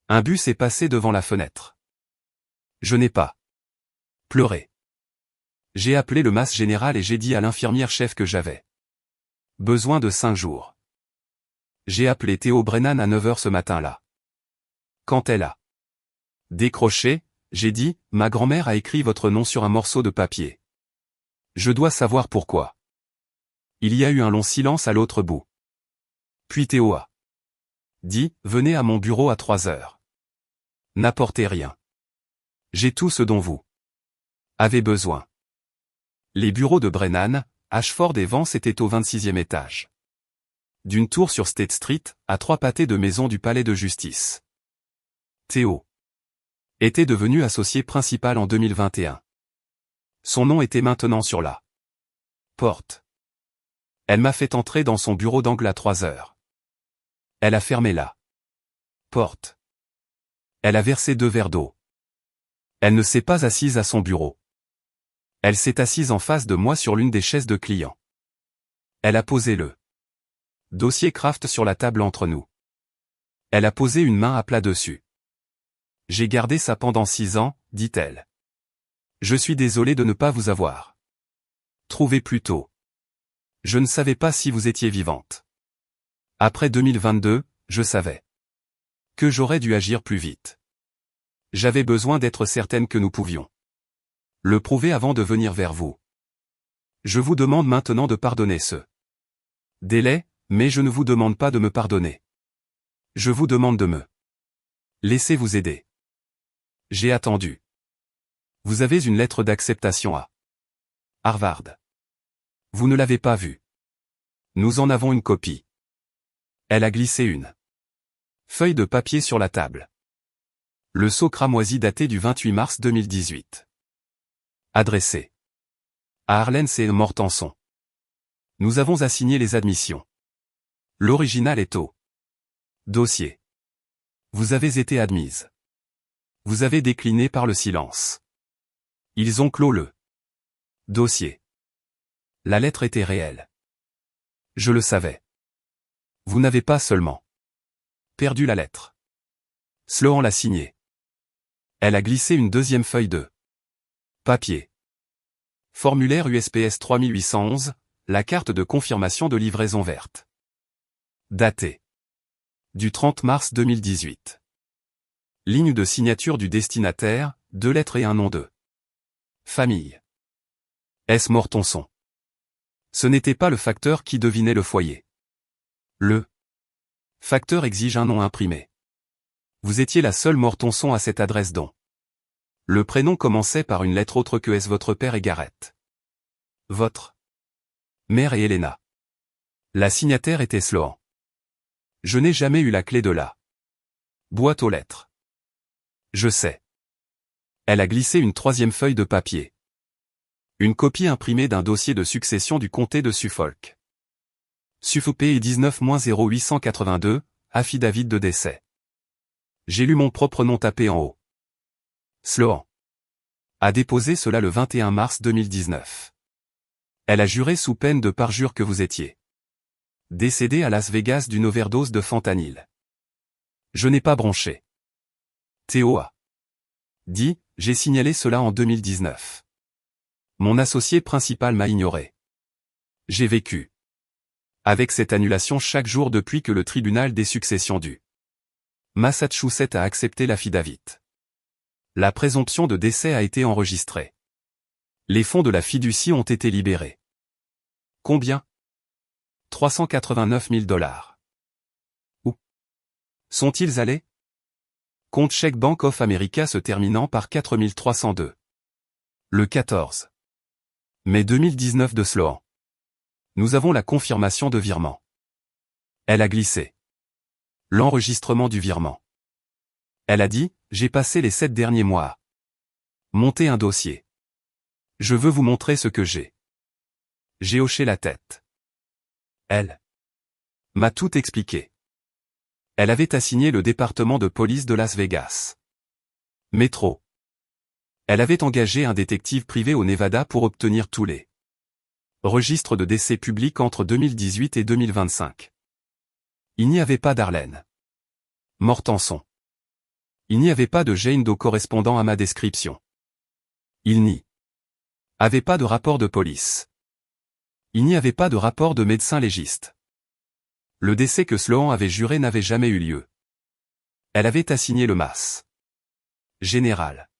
Un bus est passé devant la fenêtre. Je n'ai pas pleuré. J'ai appelé le mas général et j'ai dit à l'infirmière chef que j'avais besoin de 5 jours. J'ai appelé Theo Brennan à 9 h ce matin-là. Quand elle a décroché, j'ai dit, ma grand-mère a écrit votre nom sur un morceau de papier. Je dois savoir pourquoi. Il y a eu un long silence à l'autre bout. Puis Theo a dit, venez à mon bureau à 3 h. N'apportez rien. J'ai tout ce dont vous avez besoin. Les bureaux de Brennan, Ashford et Vance étaient au 26e étage d'une tour sur State Street, à 3 pâtés de maison du palais de justice. Theo était devenu associé principal en 2021. Son nom était maintenant sur la porte. Elle m'a fait entrer dans son bureau d'angle à 3 h. Elle a fermé la porte. Elle a versé 2 verres d'eau. Elle ne s'est pas assise à son bureau. Elle s'est assise en face de moi sur l'une des chaises de client. Elle a posé le dossier Kraft sur la table entre nous. Elle a posé une main à plat dessus. J'ai gardé ça pendant 6 ans, dit-elle. Je suis désolé de ne pas vous avoir trouvé plus tôt. Je ne savais pas si vous étiez vivante. Après 2022, je savais que j'aurais dû agir plus vite. J'avais besoin d'être certaine que nous pouvions le prouver avant de venir vers vous. Je vous demande maintenant de pardonner ce délai, mais je ne vous demande pas de me pardonner. Je vous demande de me laisser vous aider. J'ai attendu. Vous avez une lettre d'acceptation à Harvard. Vous ne l'avez pas vue. Nous en avons une copie. Elle a glissé une feuille de papier sur la table. Le sceau cramoisi daté du 28 mars 2018. Adressé à Arlene C. Mortenson. Nous avons assigné les admissions. L'original est au dossier. Vous avez été admise. Vous avez décliné par le silence. Ils ont clos le dossier. La lettre était réelle. Je le savais. Vous n'avez pas seulement perdu la lettre. Sloan l'a signée. Elle a glissé une deuxième feuille de papier. Formulaire USPS 3811, la carte de confirmation de livraison verte. Daté du 30 mars 2018. Ligne de signature du destinataire, 2 lettres et un nom de famille. S. Mortenson. Ce n'était pas le facteur qui devinait le foyer. Le facteur exige un nom imprimé. Vous étiez la seule Mortenson à cette adresse dont le prénom commençait par une lettre autre que S. Votre père est Garrett. Votre mère est Helena. La signataire était Sloan. Je n'ai jamais eu la clé de la boîte aux lettres. Je sais. Elle a glissé une troisième feuille de papier. Une copie imprimée d'un dossier de succession du comté de Suffolk. Suffolk et 19-0882, affidavit de décès. J'ai lu mon propre nom tapé en haut. Sloan a déposé cela le 21 mars 2019. Elle a juré sous peine de parjure que vous étiez décédé à Las Vegas d'une overdose de fentanyl. Je n'ai pas bronché. Theo a dit, j'ai signalé cela en 2019. Mon associé principal m'a ignoré. J'ai vécu avec cette annulation chaque jour depuis que le tribunal des successions du Massachusetts a accepté l'affidavit. La présomption de décès a été enregistrée. Les fonds de la fiducie ont été libérés. Combien? 389 000 $. Où Sont-ils allés? Compte chèque Bank of America se terminant par 4302. Le 14 mai 2019 de Sloan. Nous avons la confirmation de virement. Elle a glissé. L'enregistrement du virement. Elle a dit, j'ai passé les 7 derniers mois à monter un dossier. Je veux vous montrer ce que j'ai. J'ai hoché la tête. Elle m'a tout expliqué. Elle avait assigné le département de police de Las Vegas. Métro. Elle avait engagé un détective privé au Nevada pour obtenir tous les registres de décès publics entre 2018 et 2025. Il n'y avait pas d'Arlène Mortenson. Il n'y avait pas de Jane Doe correspondant à ma description. Il n'y avait pas de rapport de police. Il n'y avait pas de rapport de médecin légiste. Le décès que Sloan avait juré n'avait jamais eu lieu. Elle avait assigné le MAS général.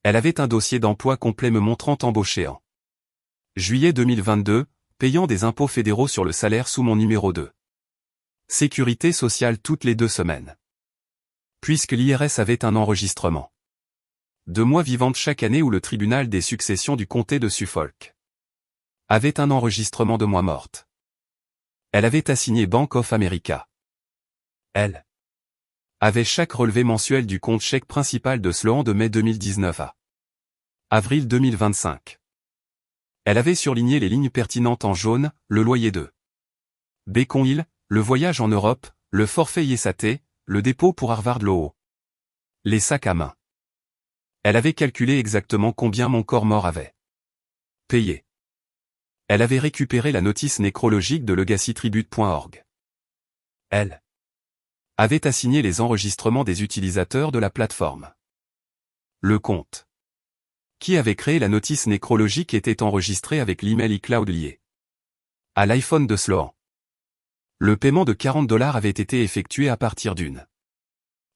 Elle avait un dossier d'emploi complet me montrant embauché en juillet 2022, payant des impôts fédéraux sur le salaire sous mon numéro 2. Sécurité sociale toutes les 2 semaines. Puisque l'IRS avait un enregistrement de moi vivante chaque année où le tribunal des successions du comté de Suffolk avait un enregistrement de moi morte. Elle avait assigné Bank of America. Elle avait chaque relevé mensuel du compte chèque principal de Sloan de mai 2019 à avril 2025. Elle avait surligné les lignes pertinentes en jaune, le loyer de Bacon Hill, le voyage en Europe, le forfait ISAT, le dépôt pour Harvard Law. Les sacs à main. Elle avait calculé exactement combien mon corps mort avait payé. Elle avait récupéré la notice nécrologique de legacytribute.org. Elle avait assigné les enregistrements des utilisateurs de la plateforme. Le compte qui avait créé la notice nécrologique était enregistré avec l'email iCloud lié à l'iPhone de Sloan. Le paiement de $40 avait été effectué à partir d'une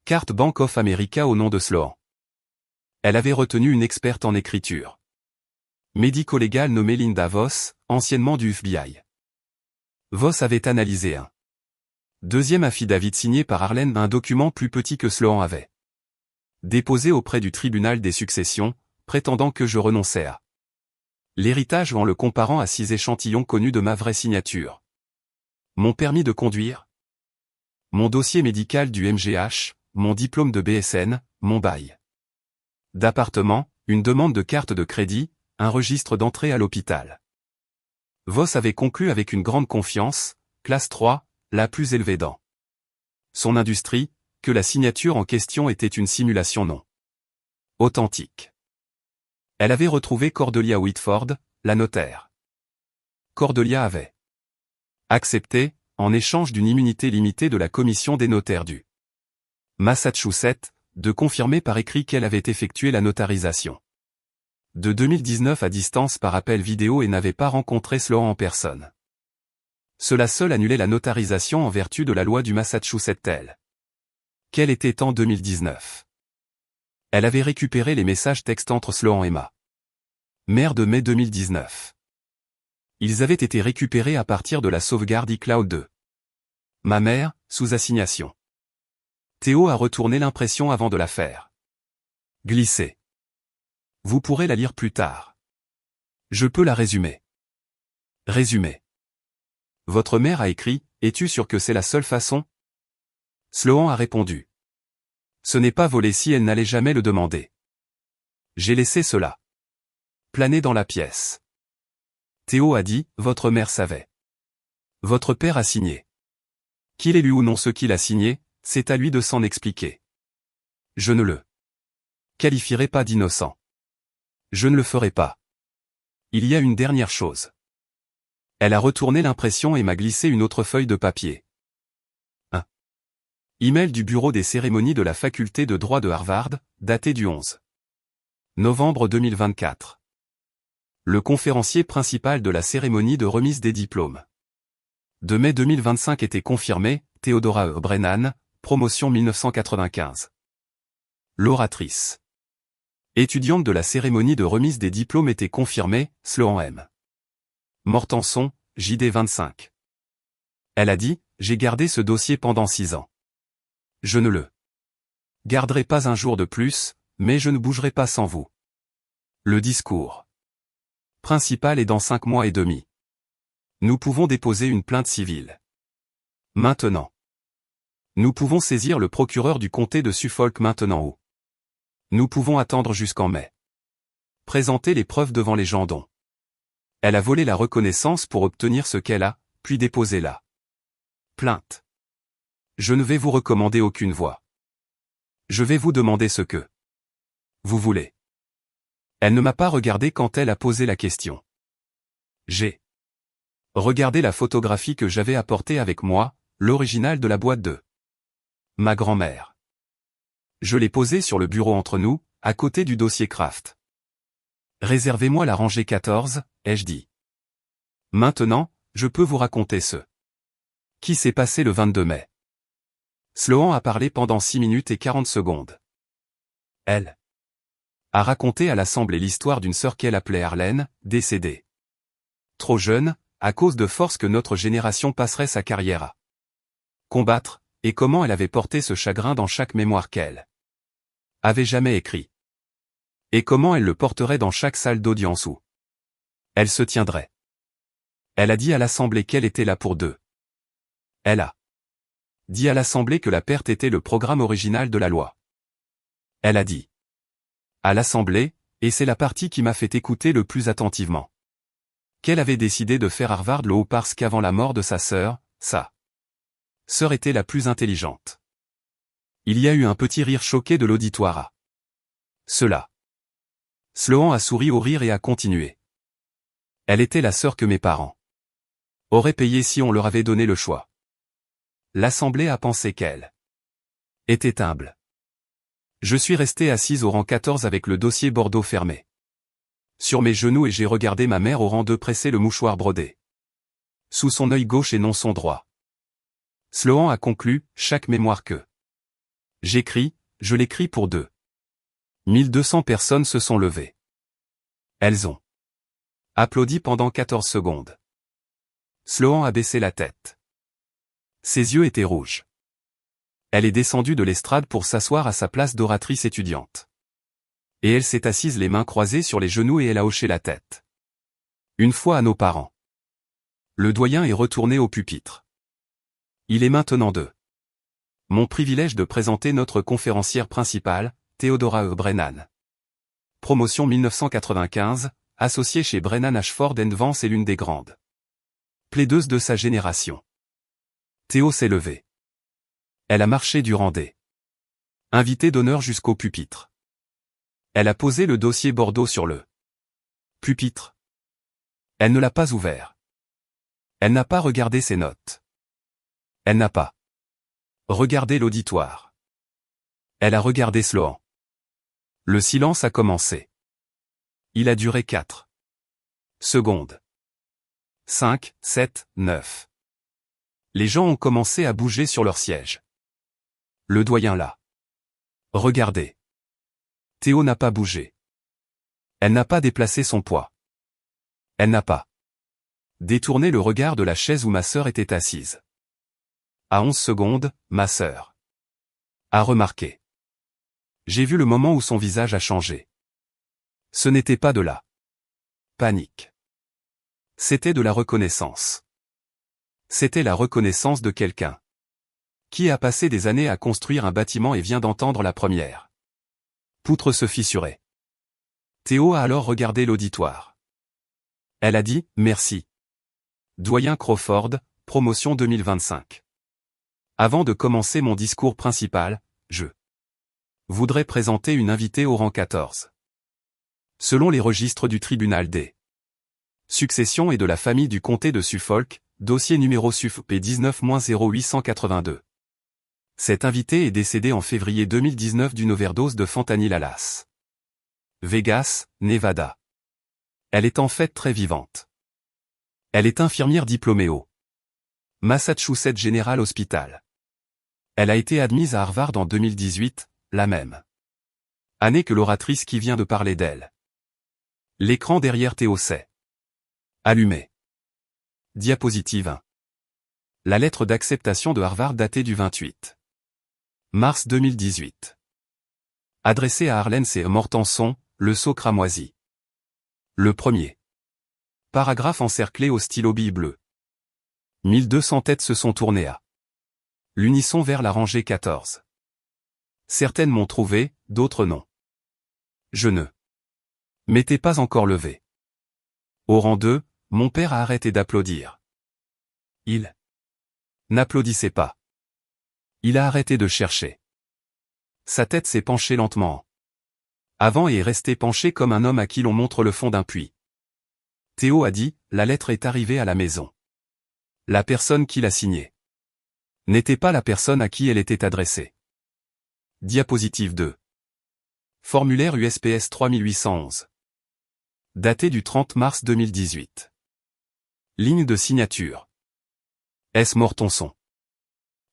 carte Bank of America au nom de Sloan. Elle avait retenu une experte en écriture médico-légale nommée Linda Voss, anciennement du FBI. Voss avait analysé un deuxième affidavit signé par Arlène, un document plus petit que Sloan avait déposé auprès du tribunal des successions, prétendant que je renonçais à l'héritage en le comparant à 6 échantillons connus de ma vraie signature. Mon permis de conduire, mon dossier médical du MGH, mon diplôme de BSN, mon bail d'appartement, une demande de carte de crédit, un registre d'entrée à l'hôpital. Voss avait conclu avec une grande confiance, classe 3, la plus élevée dans son industrie, que la signature en question était une simulation non authentique. Elle avait retrouvé Cordelia Whitford, la notaire. Cordelia avait accepté, en échange d'une immunité limitée de la commission des notaires du Massachusetts, de confirmer par écrit qu'elle avait effectué la notarisation de 2019 à distance par appel vidéo et n'avait pas rencontré Sloan en personne. Cela seul annulait la notarisation en vertu de la loi du Massachusetts telle qu'elle était en 2019. Elle avait récupéré les messages textes entre Sloan et ma mère de mai 2019. Ils avaient été récupérés à partir de la sauvegarde iCloud 2. Ma mère, sous assignation. Théo a retourné l'impression avant de la faire glisser. Vous pourrez la lire plus tard. Je peux la résumer. Résumé. Votre mère a écrit, es-tu sûr que c'est la seule façon? Sloan a répondu. Ce n'est pas volé si elle n'allait jamais le demander. J'ai laissé cela planer dans la pièce. Théo a dit, votre mère savait. Votre père a signé. Qu'il ait lu ou non ce qu'il a signé, c'est à lui de s'en expliquer. Je ne le qualifierai pas d'innocent. Je ne le ferai pas. Il y a une dernière chose. Elle a retourné l'impression et m'a glissé une autre feuille de papier. Un email du bureau des cérémonies de la faculté de droit de Harvard, daté du 11 novembre 2024. Le conférencier principal de la cérémonie de remise des diplômes de mai 2025 était confirmé, Theodora E. Brennan, promotion 1995. L'oratrice étudiante de la cérémonie de remise des diplômes était confirmée, Sloan M. Mortenson, JD 25. Elle a dit, j'ai gardé ce dossier pendant 6 ans. Je ne le garderai pas un jour de plus, mais je ne bougerai pas sans vous. Le discours principal est dans 5 mois et demi. Nous pouvons déposer une plainte civile. Maintenant. Nous pouvons saisir le procureur du comté de Suffolk maintenant ou nous pouvons attendre jusqu'en mai. Présenter les preuves devant les gens dont elle a volé la reconnaissance pour obtenir ce qu'elle a, puis déposer la plainte. Je ne vais vous recommander aucune voie. Je vais vous demander ce que vous voulez. Elle ne m'a pas regardé quand elle a posé la question. J'ai regardé la photographie que j'avais apportée avec moi, l'original de la boîte de ma grand-mère. Je l'ai posée sur le bureau entre nous, à côté du dossier Kraft. Réservez-moi la rangée 14, ai-je dit. Maintenant, je peux vous raconter ce qui s'est passé le 22 mai. Sloan a parlé pendant 6 minutes et 40 secondes. Elle a raconté à l'Assemblée l'histoire d'une sœur qu'elle appelait Arlène, décédée trop jeune, à cause de force que notre génération passerait sa carrière à combattre, et comment elle avait porté ce chagrin dans chaque mémoire qu'elle avait jamais écrit. Et comment elle le porterait dans chaque salle d'audience où elle se tiendrait. Elle a dit à l'Assemblée qu'elle était là pour deux. Elle a dit à l'Assemblée que la perte était le programme original de la loi. Elle a dit à l'Assemblée, et c'est la partie qui m'a fait écouter le plus attentivement, qu'elle avait décidé de faire Harvard Law parce qu'avant la mort de sa sœur était la plus intelligente. Il y a eu un petit rire choqué de l'auditoire à cela. Sloan a souri au rire et a continué. Elle était la sœur que mes parents auraient payée si on leur avait donné le choix. L'Assemblée a pensé qu'elle était humble. Je suis resté assise au rang 14 avec le dossier Bordeaux fermé sur mes genoux et j'ai regardé ma mère au rang 2 presser le mouchoir brodé sous son œil gauche et non son droit. Sloan a conclu, chaque mémoire que j'écris, je l'écris pour 2200 personnes se sont levées. Elles ont applaudi pendant 14 secondes. Sloan a baissé la tête. Ses yeux étaient rouges. Elle est descendue de l'estrade pour s'asseoir à sa place d'oratrice étudiante. Et elle s'est assise les mains croisées sur les genoux et elle a hoché la tête. Une fois à nos parents. Le doyen est retourné au pupitre. Il est maintenant mon privilège de présenter notre conférencière principale, Theodora E. Brennan. Promotion 1995, associée chez Brennan Ashford & Vance est l'une des grandes plaideuses de sa génération. Théo s'est levée. Elle a marché durant des invités d'honneur jusqu'au pupitre. Elle a posé le dossier Bordeaux sur le pupitre. Elle ne l'a pas ouvert. Elle n'a pas regardé ses notes. Elle n'a pas regardé l'auditoire. Elle a regardé Sloan. Le silence a commencé. Il a duré 4 secondes. 5, 7, 9. Les gens ont commencé à bouger sur leur siège. Le doyen l'a regardé. Théo n'a pas bougé. Elle n'a pas déplacé son poids. Elle n'a pas détourné le regard de la chaise où ma sœur était assise. À 11 secondes, ma sœur a remarqué. J'ai vu le moment où son visage a changé. Ce n'était pas de la panique. C'était de la reconnaissance. C'était la reconnaissance de quelqu'un qui a passé des années à construire un bâtiment et vient d'entendre la première poutre se fissurer. Théo a alors regardé l'auditoire. Elle a dit « Merci. Doyen Crawford, promotion 2025. Avant de commencer mon discours principal, je voudrais présenter une invitée au rang 14. Selon les registres du tribunal des successions et de la famille du comté de Suffolk, dossier numéro SUF P19-0882. Cette invitée est décédée en février 2019 d'une overdose de fentanyl à Las Vegas, Nevada. Elle est en fait très vivante. Elle est infirmière diplômée au Massachusetts General Hospital. Elle a été admise à Harvard en 2018, la même année que l'oratrice qui vient de parler d'elle. L'écran derrière Théo s'est allumé. Diapositive 1. La lettre d'acceptation de Harvard datée du 28 Mars 2018. Adressé à Arlens et Mortenson, le sceau cramoisi. Le premier. Paragraphe encerclé au stylo bille bleu. 1200 têtes se sont tournées à l'unisson vers la rangée 14. Certaines m'ont trouvé, d'autres non. Je ne m'étais pas encore levé. Au rang 2, mon père a arrêté d'applaudir. Il n'applaudissait pas. Il a arrêté de chercher. Sa tête s'est penchée lentement avant et est restée penchée comme un homme à qui l'on montre le fond d'un puits. Théo a dit, la lettre est arrivée à la maison. La personne qui l'a signée n'était pas la personne à qui elle était adressée. Diapositive 2. Formulaire USPS 3811. Daté du 30 mars 2018. Ligne de signature. S. Mortenson.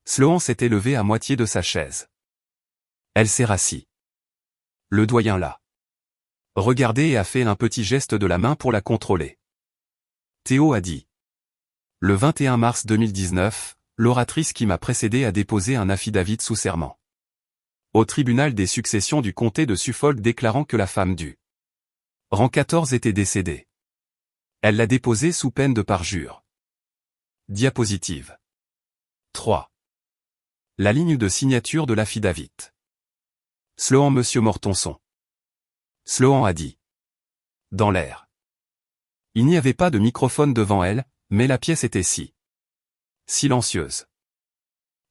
Sloan s'était levé à moitié de sa chaise. Elle s'est rassie. Le doyen l'a regardé et a fait un petit geste de la main pour la contrôler. Théo a dit. Le 21 mars 2019, l'oratrice qui m'a précédé a déposé un affidavit sous serment au tribunal des successions du comté de Suffolk déclarant que la femme du rang 14 était décédée. Elle l'a déposé sous peine de parjure. Diapositive 3. La ligne de signature de l'affidavit. Sloan Monsieur Mortenson. Sloan a dit. Dans l'air. Il n'y avait pas de microphone devant elle, mais la pièce était si silencieuse.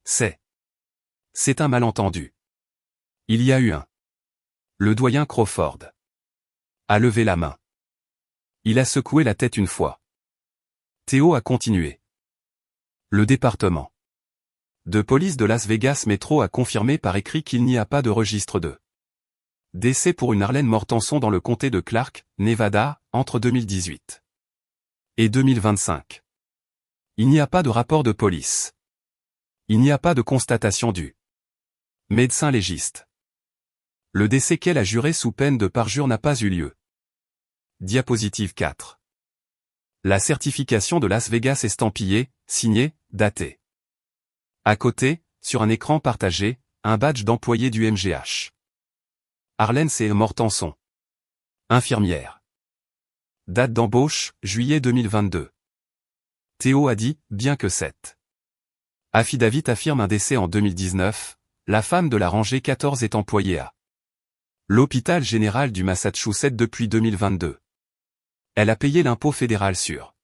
C'est un malentendu. Il y a eu un. Le doyen Crawford a levé la main. Il a secoué la tête une fois. Théo a continué. Le département de police de Las Vegas Metro a confirmé par écrit qu'il n'y a pas de registre de décès pour une Arlene Mortenson dans le comté de Clark, Nevada, entre 2018 et 2025. Il n'y a pas de rapport de police. Il n'y a pas de constatation du médecin légiste. Le décès qu'elle a juré sous peine de parjure n'a pas eu lieu. Diapositive 4. La certification de Las Vegas estampillée, signée, datée. À côté, sur un écran partagé, un badge d'employé du MGH. Arlens et Mortenson. Infirmière. Date d'embauche, juillet 2022. Théo a dit, bien que cette affidavit affirme un décès en 2019, la femme de la rangée 14 est employée à l'hôpital général du Massachusetts depuis 2022. Elle a payé l'impôt fédéral sur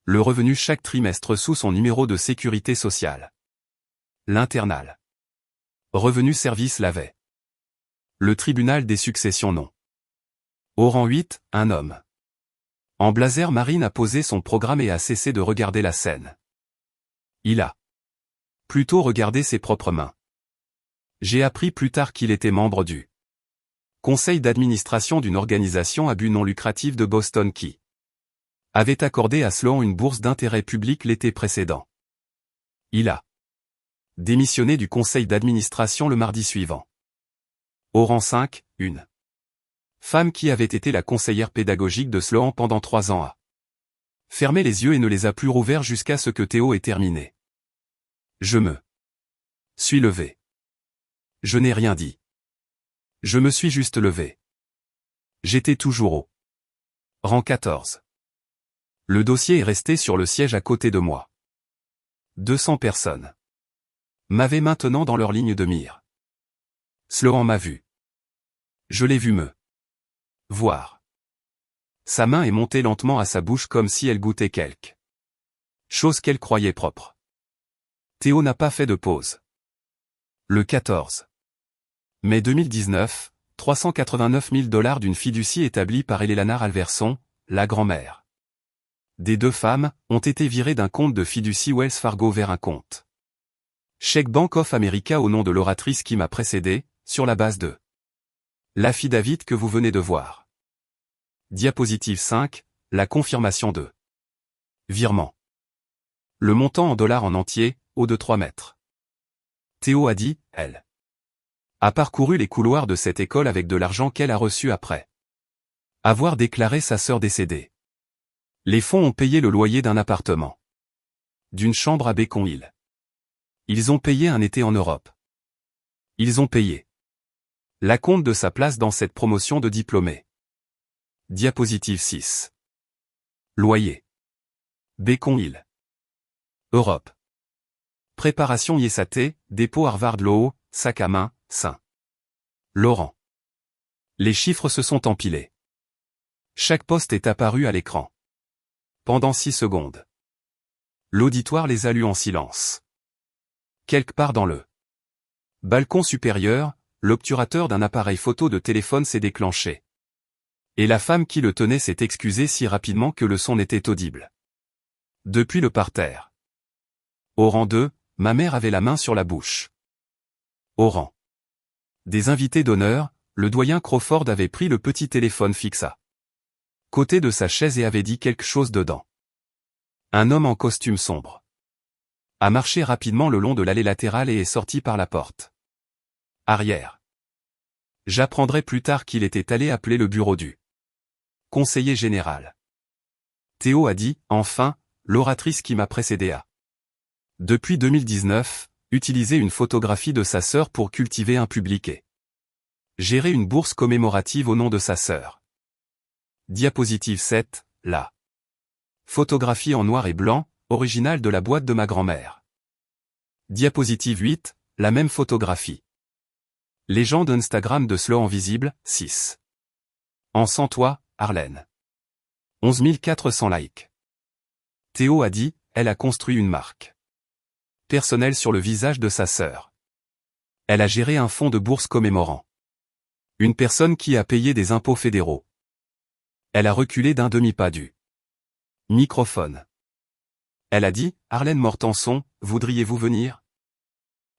le revenu chaque trimestre sous son numéro de sécurité sociale. L'internal revenu service l'avait. Le tribunal des successions non. Au rang 8, un homme en blazer marine a posé son programme et a cessé de regarder la scène. Il a plutôt regardé ses propres mains. J'ai appris plus tard qu'il était membre du conseil d'administration d'une organisation à but non lucratif de Boston qui avait accordé à Sloan une bourse d'intérêt public l'été précédent. Il a démissionné du conseil d'administration le mardi suivant. Au rang 5, une femme qui avait été la conseillère pédagogique de Sloan pendant 3 ans a fermé les yeux et ne les a plus rouverts jusqu'à ce que Théo ait terminé. Je me suis levé. Je n'ai rien dit. Je me suis juste levé. J'étais toujours au rang 14. Le dossier est resté sur le siège à côté de moi. 200 personnes m'avaient maintenant dans leur ligne de mire. Sloan m'a vu. Je l'ai vu me voir. Sa main est montée lentement à sa bouche comme si elle goûtait quelque chose qu'elle croyait propre. Théo n'a pas fait de pause. Le 14 mai 2019, 389 000 $ d'une fiducie établie par Eleanor Alverson, la grand-mère des 2 femmes, ont été virées d'un compte de fiducie Wells Fargo vers un compte Chèque Bank of America au nom de l'oratrice qui m'a précédé, sur la base de l'affidavit que vous venez de voir. Diapositive 5, la confirmation de virement. Le montant en dollars en entier, haut de 3 mètres. Théo a dit, elle a parcouru les couloirs de cette école avec de l'argent qu'elle a reçu après avoir déclaré sa sœur décédée. Les fonds ont payé le loyer d'un appartement, d'une chambre à Bacon Hill. Ils ont payé un été en Europe. Ils ont payé l'acompte de sa place dans cette promotion de diplômés. Diapositive 6. Loyer. Bacon Hill. Europe. Préparation ISAT, dépôt Harvard Law, sac à main, Saint-Laurent. Les chiffres se sont empilés. Chaque poste est apparu à l'écran. Pendant 6 secondes. L'auditoire les a lus en silence. Quelque part dans le balcon supérieur, l'obturateur d'un appareil photo de téléphone s'est déclenché. Et la femme qui le tenait s'est excusée si rapidement que le son n'était audible. Depuis le parterre. Au rang 2, ma mère avait la main sur la bouche. Au rang des invités d'honneur, le doyen Crawford avait pris le petit téléphone fixe à côté de sa chaise et avait dit quelque chose dedans. Un homme en costume sombre a marché rapidement le long de l'allée latérale et est sorti par la porte arrière. J'apprendrai plus tard qu'il était allé appeler le bureau du conseiller général. Théo a dit, enfin, l'oratrice qui m'a précédé a, depuis 2019, utilisé une photographie de sa sœur pour cultiver un public et gérer une bourse commémorative au nom de sa sœur. Diapositive 7, la photographie en noir et blanc, originale de la boîte de ma grand-mère. Diapositive 8, la même photographie. Légende Instagram de Sloan Visible, 6. En sans toi, Arlène. 11 400 likes. Théo a dit, elle a construit une marque personnelle sur le visage de sa sœur. Elle a géré un fonds de bourse commémorant une personne qui a payé des impôts fédéraux. Elle a reculé d'un demi-pas du microphone. Elle a dit, Arlène Mortenson, voudriez-vous venir?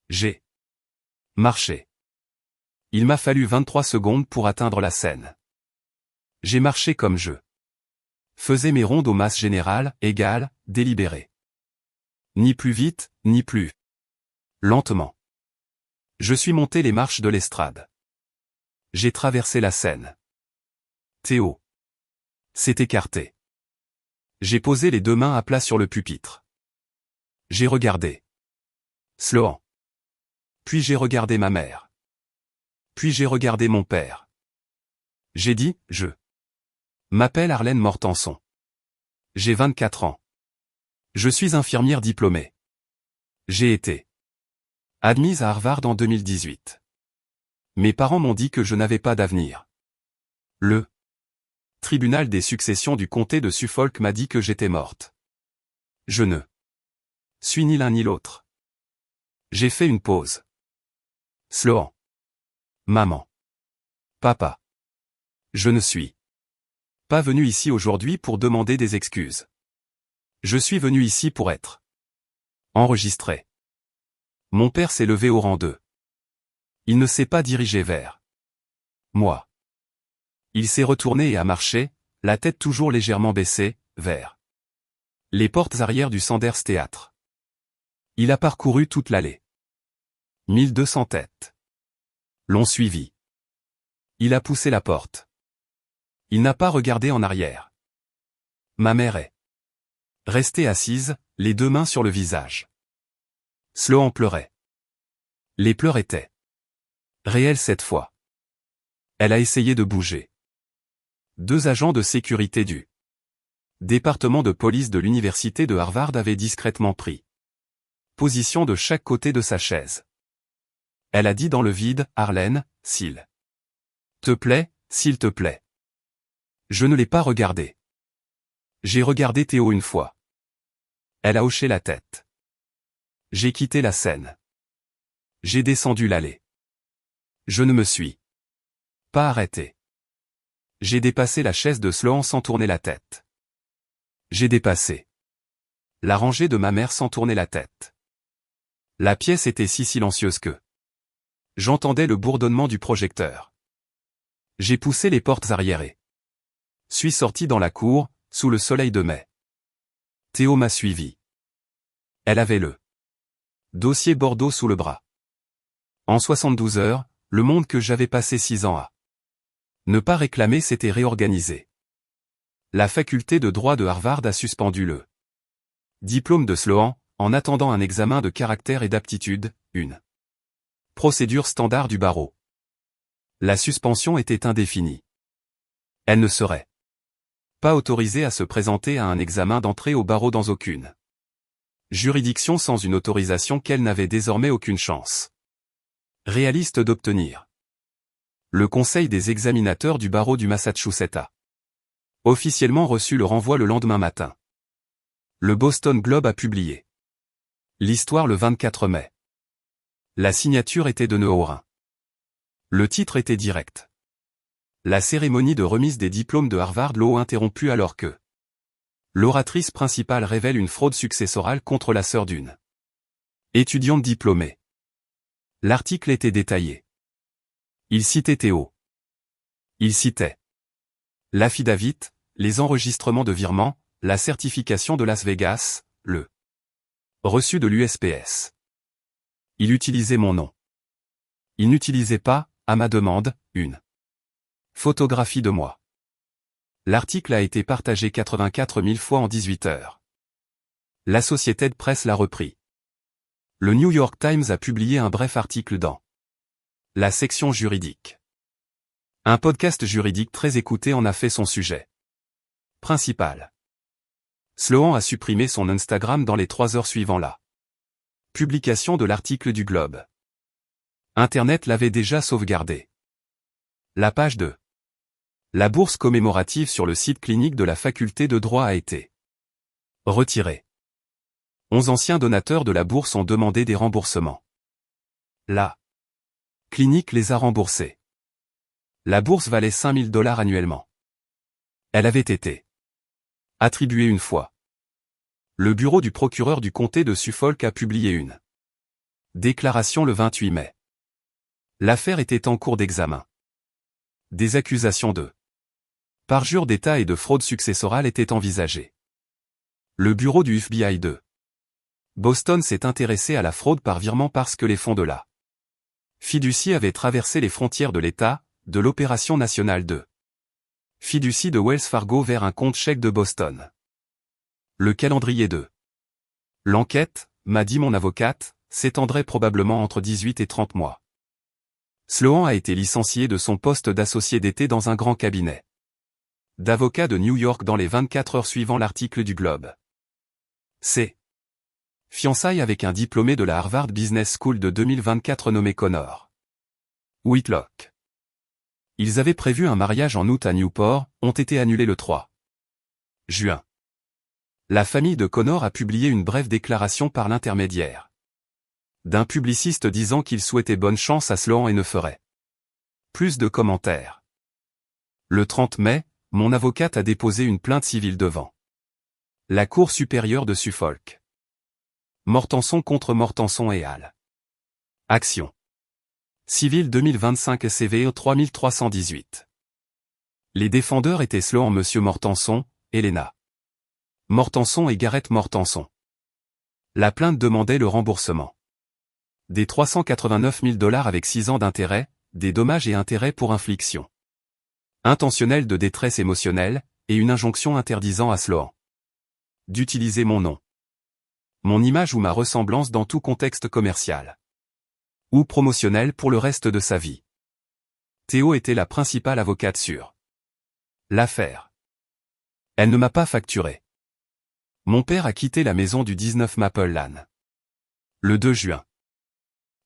J'ai marché. Il m'a fallu 23 secondes pour atteindre la scène. J'ai marché comme je faisais mes rondes aux masses générales, égales, délibérées. Ni plus vite, ni plus lentement. Je suis monté les marches de l'estrade. J'ai traversé la scène. Théo s'est écarté. J'ai posé les 2 mains à plat sur le pupitre. J'ai regardé Sloan. Puis j'ai regardé ma mère. Puis j'ai regardé mon père. J'ai dit, je m'appelle Arlène Mortenson. J'ai 24 ans. Je suis infirmière diplômée. J'ai été admise à Harvard en 2018. Mes parents m'ont dit que je n'avais pas d'avenir. Le tribunal des successions du comté de Suffolk m'a dit que j'étais morte. Je ne suis ni l'un ni l'autre. J'ai fait une pause. Sloan. Maman. Papa. Je ne suis pas venu ici aujourd'hui pour demander des excuses. Je suis venu ici pour être enregistré. Mon père s'est levé au rang 2. Il ne s'est pas dirigé vers moi. Il s'est retourné et a marché, la tête toujours légèrement baissée, vers les portes arrière du Sanders Theatre. Il a parcouru toute l'allée. 1200 têtes l'ont suivi. Il a poussé la porte. Il n'a pas regardé en arrière. Ma mère est restée assise, les 2 mains sur le visage. Sloan pleurait. Les pleurs étaient réels cette fois. Elle a essayé de bouger. 2 agents de sécurité du département de police de l'université de Harvard avaient discrètement pris position de chaque côté de sa chaise. Elle a dit dans le vide, Arlène, s'il te plaît, s'il te plaît. Je ne l'ai pas regardé. J'ai regardé Théo une fois. Elle a hoché la tête. J'ai quitté la scène. J'ai descendu l'allée. Je ne me suis pas arrêté. J'ai dépassé la chaise de Sloan sans tourner la tête. J'ai dépassé la rangée de ma mère sans tourner la tête. La pièce était si silencieuse que j'entendais le bourdonnement du projecteur. J'ai poussé les portes arrière et suis sorti dans la cour, sous le soleil de mai. Théo m'a suivi. Elle avait le dossier Bordeaux sous le bras. En 72 heures, le monde que j'avais passé 6 ans à ne pas réclamer s'était réorganisé. La faculté de droit de Harvard a suspendu le diplôme de Sloan, en attendant un examen de caractère et d'aptitude, une Procédure standard du barreau. La suspension était indéfinie. Elle ne serait pas autorisée à se présenter à un examen d'entrée au barreau dans aucune juridiction sans une autorisation qu'elle n'avait désormais aucune chance réaliste d'obtenir. Le Conseil des examinateurs du barreau du Massachusetts a officiellement reçu le renvoi le lendemain matin. Le Boston Globe a publié l'histoire le 24 mai. La signature était de nœud au rein. Le titre était direct. La cérémonie de remise des diplômes de Harvard Law interrompue alors que l'oratrice principale révèle une fraude successorale contre la sœur d'une étudiante diplômée. L'article était détaillé. Il citait Théo. Il citait l'affidavit, les enregistrements de virement, la certification de Las Vegas, le reçu de l'USPS. Il utilisait mon nom. Il n'utilisait pas, à ma demande, une photographie de moi. L'article a été partagé 84 000 fois en 18 heures. L'Associated Press l'a repris. Le New York Times a publié un bref article dans la section juridique. Un podcast juridique très écouté en a fait son sujet principal. Sloan a supprimé son Instagram dans les 3 heures suivant la publication de l'article du Globe. Internet l'avait déjà sauvegardé. La page de la bourse commémorative sur le site clinique de la faculté de droit a été retirée. 11 anciens donateurs de la bourse ont demandé des remboursements. La clinique les a remboursés. La bourse valait $5 000 annuellement. Elle avait été attribuée une fois. Le bureau du procureur du comté de Suffolk a publié une déclaration le 28 mai. L'affaire était en cours d'examen. Des accusations de parjure d'État et de fraude successorale étaient envisagées. Le bureau du FBI de Boston s'est intéressé à la fraude par virement parce que les fonds de la fiducie avaient traversé les frontières de l'État, de l'opération nationale de fiducie de Wells Fargo vers un compte chèque de Boston. Le calendrier de l'enquête, m'a dit mon avocate, s'étendrait probablement entre 18 et 30 mois. Sloan a été licencié de son poste d'associé d'été dans un grand cabinet d'avocats de New York dans les 24 heures suivant l'article du Globe. C'est fiançailles avec un diplômé de la Harvard Business School de 2024 nommé Connor Whitlock. Ils avaient prévu un mariage en août à Newport, ont été annulés le 3 juin. La famille de Connor a publié une brève déclaration par l'intermédiaire d'un publiciste disant qu'il souhaitait bonne chance à Sloan et ne ferait plus de commentaires. Le 30 mai, mon avocate a déposé une plainte civile devant la Cour supérieure de Suffolk. Mortenson contre Mortenson et al. Action civile 2025 CVE 3318. Les défendeurs étaient Sloan Monsieur Mortenson, Elena Mortenson et Garrett Mortenson. La plainte demandait le remboursement des $389 000 avec 6 ans d'intérêt, des dommages et intérêts pour infliction intentionnelle de détresse émotionnelle, et une injonction interdisant à Sloan d'utiliser mon nom, mon image ou ma ressemblance dans tout contexte commercial ou promotionnel pour le reste de sa vie. Théo était la principale avocate sur l'affaire. Elle ne m'a pas facturé. Mon père a quitté la maison du 19 Maple Lane le 2 juin.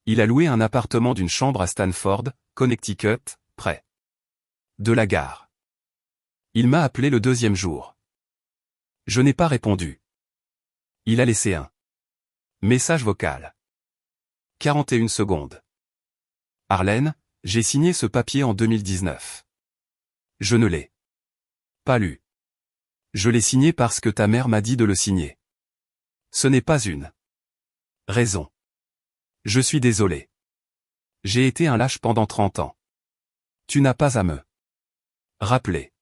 Il a loué un appartement d'une chambre à Stanford, Connecticut, près de la gare. Il m'a appelé le 2e jour. Je n'ai pas répondu. Il a laissé un message vocal. 41 secondes. Arlène, j'ai signé ce papier en 2019. Je ne l'ai pas lu. Je l'ai signé parce que ta mère m'a dit de le signer. Ce n'est pas une raison. Je suis désolé. J'ai été un lâche pendant 30 ans. Tu n'as pas à me rappeler.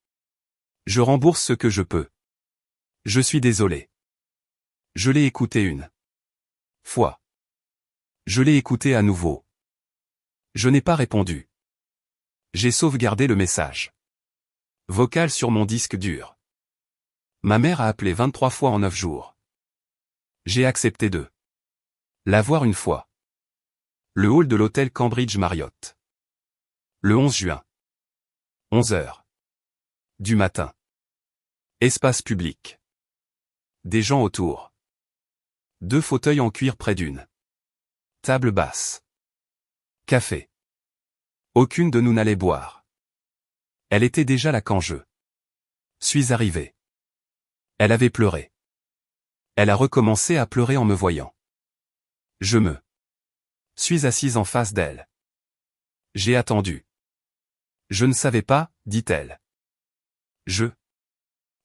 Je rembourse ce que je peux. Je suis désolé. Je l'ai écouté une fois. Je l'ai écouté à nouveau. Je n'ai pas répondu. J'ai sauvegardé le message vocal sur mon disque dur. Ma mère a appelé 23 fois en 9 jours. J'ai accepté de la voir une fois. Le hall de l'hôtel Cambridge Marriott. Le 11 juin. 11 heures. Du matin. Espace public. Des gens autour. 2 fauteuils en cuir près d'une table basse. Café. Aucune de nous n'allait boire. Elle était déjà là quand je suis arrivé. Elle avait pleuré. Elle a recommencé à pleurer en me voyant. Je me suis assise en face d'elle. J'ai attendu. Je ne savais pas, dit-elle. Je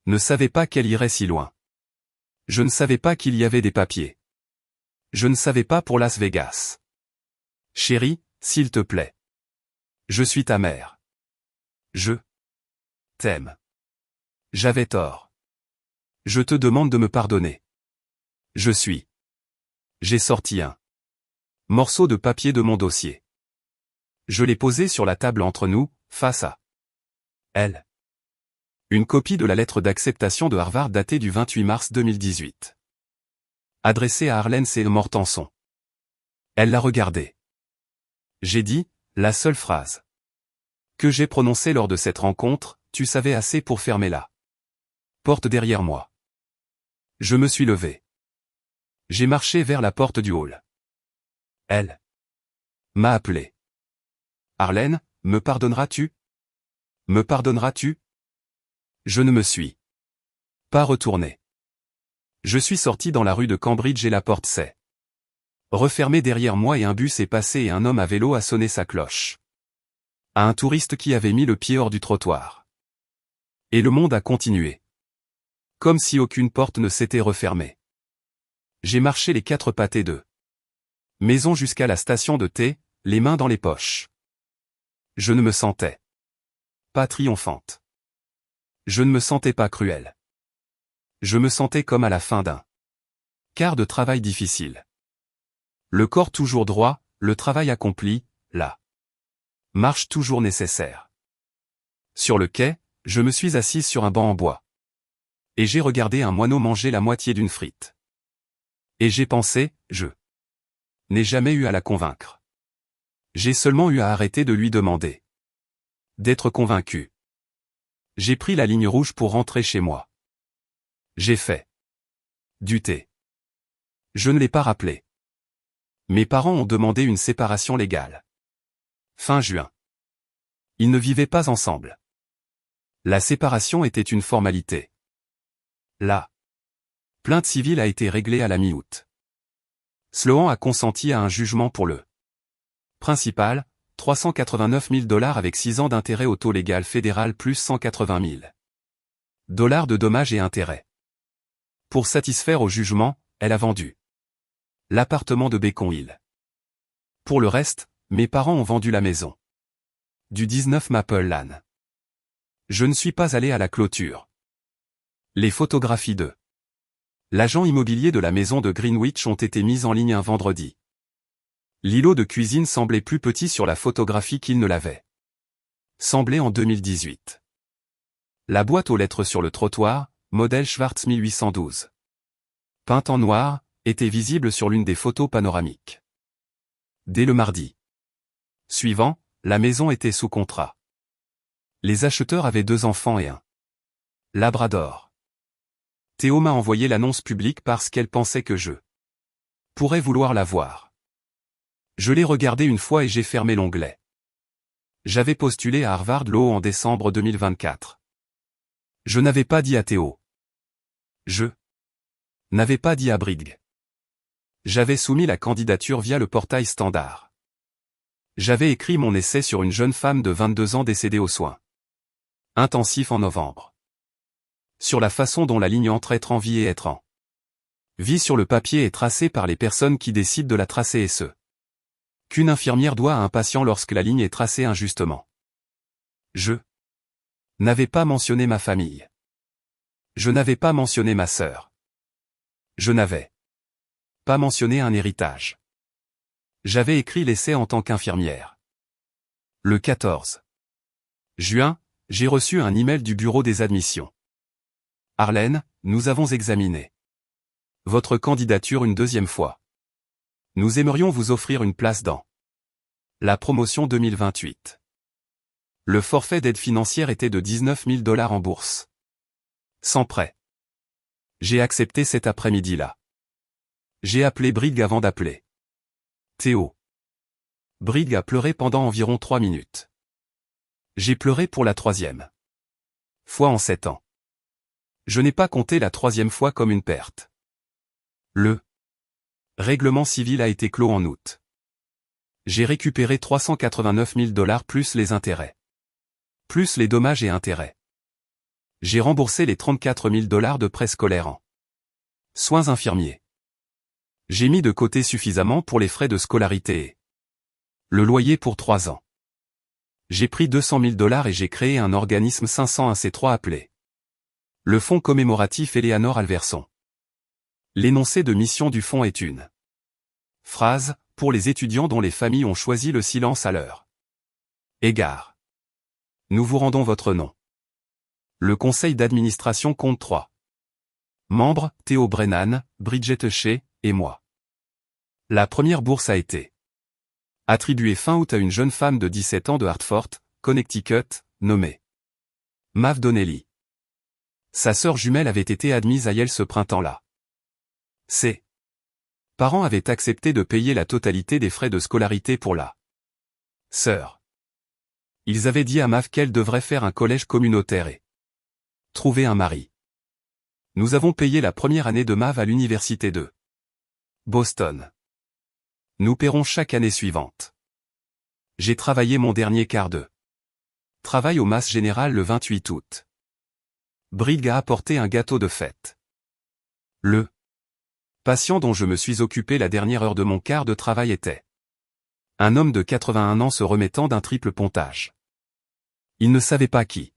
ne savais pas qu'elle irait si loin. Je ne savais pas qu'il y avait des papiers. Je ne savais pas pour Las Vegas. Chérie, s'il te plaît. Je suis ta mère. Je t'aime. J'avais tort. Je te demande de me pardonner. J'ai sorti un morceau de papier de mon dossier. Je l'ai posé sur la table entre nous, face à elle. Une copie de la lettre d'acceptation de Harvard datée du 28 mars 2018. Adressée à Arlene C. Mortenson. Elle l'a regardée. J'ai dit, la seule phrase que j'ai prononcée lors de cette rencontre, tu savais assez pour fermer la porte derrière moi. Je me suis levé. J'ai marché vers la porte du hall. Elle m'a appelé. Arlene, me pardonneras-tu? Me pardonneras-tu? Je ne me suis pas retourné. Je suis sorti dans la rue de Cambridge et la porte s'est refermée derrière moi et un bus est passé et un homme à vélo a sonné sa cloche. À un touriste qui avait mis le pied hors du trottoir. Et le monde a continué. Comme si aucune porte ne s'était refermée. J'ai marché les 4 pâtés de maison jusqu'à la station de thé, les mains dans les poches. Je ne me sentais pas triomphante. Je ne me sentais pas cruelle. Je me sentais comme à la fin d'un quart de travail difficile. Le corps toujours droit, le travail accompli, la marche toujours nécessaire. Sur le quai, je me suis assise sur un banc en bois. Et j'ai regardé un moineau manger la moitié d'une frite. Et j'ai pensé, je n'ai jamais eu à la convaincre. J'ai seulement eu à arrêter de lui demander d'être convaincu. J'ai pris la ligne rouge pour rentrer chez moi. J'ai fait du thé. Je ne l'ai pas rappelé. Mes parents ont demandé une séparation légale. Fin juin. Ils ne vivaient pas ensemble. La séparation était une formalité. La plainte civile a été réglée à la mi-août. Sloan a consenti à un jugement pour le principal, 389 000 $ avec 6 ans d'intérêt au taux légal fédéral plus 180 000 $ de dommages et intérêts. Pour satisfaire au jugement, elle a vendu l'appartement de Beacon Hill. Pour le reste, mes parents ont vendu la maison du 19 Maple Lane. Je ne suis pas allé à la clôture. Les photographies de l'agent immobilier de la maison de Greenwich ont été mises en ligne un vendredi. L'îlot de cuisine semblait plus petit sur la photographie qu'il ne l'avait semblé en 2018. La boîte aux lettres sur le trottoir, modèle Schwartz 1812. Peinte en noir, était visible sur l'une des photos panoramiques. Dès le mardi suivant, la maison était sous contrat. Les acheteurs avaient 2 enfants et un labrador. Théo m'a envoyé l'annonce publique parce qu'elle pensait que je pourrais vouloir la voir. Je l'ai regardée une fois et j'ai fermé l'onglet. J'avais postulé à Harvard Law en décembre 2024. Je n'avais pas dit à Théo. Je n'avais pas dit à Brig. J'avais soumis la candidature via le portail standard. J'avais écrit mon essai sur une jeune femme de 22 ans décédée aux soins intensifs en novembre. Sur la façon dont la ligne entre être en vie et être en vie sur le papier est tracée par les personnes qui décident de la tracer et ce qu'une infirmière doit à un patient lorsque la ligne est tracée injustement. Je n'avais pas mentionné ma famille. Je n'avais pas mentionné ma sœur. Je n'avais pas mentionné un héritage. J'avais écrit l'essai en tant qu'infirmière. Le 14 juin, j'ai reçu un email du bureau des admissions. Arlene, nous avons examiné votre candidature une 2e fois. Nous aimerions vous offrir une place dans La promotion 2028. Le forfait d'aide financière était de 19 000 $ en bourse. Sans prêt. J'ai accepté cet après-midi-là. J'ai appelé Brig avant d'appeler Théo. Brig a pleuré pendant environ 3 minutes. J'ai pleuré pour la 3e fois en 7 ans. Je n'ai pas compté la 3e fois comme une perte. Le règlement civil a été clos en août. J'ai récupéré 389 000 $ plus les intérêts. Plus les dommages et intérêts. J'ai remboursé les 34 000 $ de prêts scolaires en soins infirmiers. J'ai mis de côté suffisamment pour les frais de scolarité et le loyer pour 3 ans. J'ai pris 200 000 $ et j'ai créé un organisme 501c3 appelé le Fonds commémoratif Éléanore Alverson. L'énoncé de mission du fonds est une phrase pour les étudiants dont les familles ont choisi le silence à leur égard. Nous vous rendons votre nom. Le conseil d'administration compte 3 membres, Théo Brennan, Bridget Shea, et moi. La première bourse a été attribuée fin août à une jeune femme de 17 ans de Hartford, Connecticut, nommée Mav Donnelly. Sa sœur jumelle avait été admise à Yale ce printemps-là. Ses parents avaient accepté de payer la totalité des frais de scolarité pour la sœur. Ils avaient dit à Mav qu'elle devrait faire un collège communautaire et trouver un mari. Nous avons payé la première année de Mav à l'université de Boston. Nous paierons chaque année suivante. J'ai travaillé mon dernier quart de travail au Mass Général le 28 août. Brig a apporté un gâteau de fête. Le patient dont je me suis occupé la dernière heure de mon quart de travail était un homme de 81 ans se remettant d'un triple pontage. Il ne savait pas qui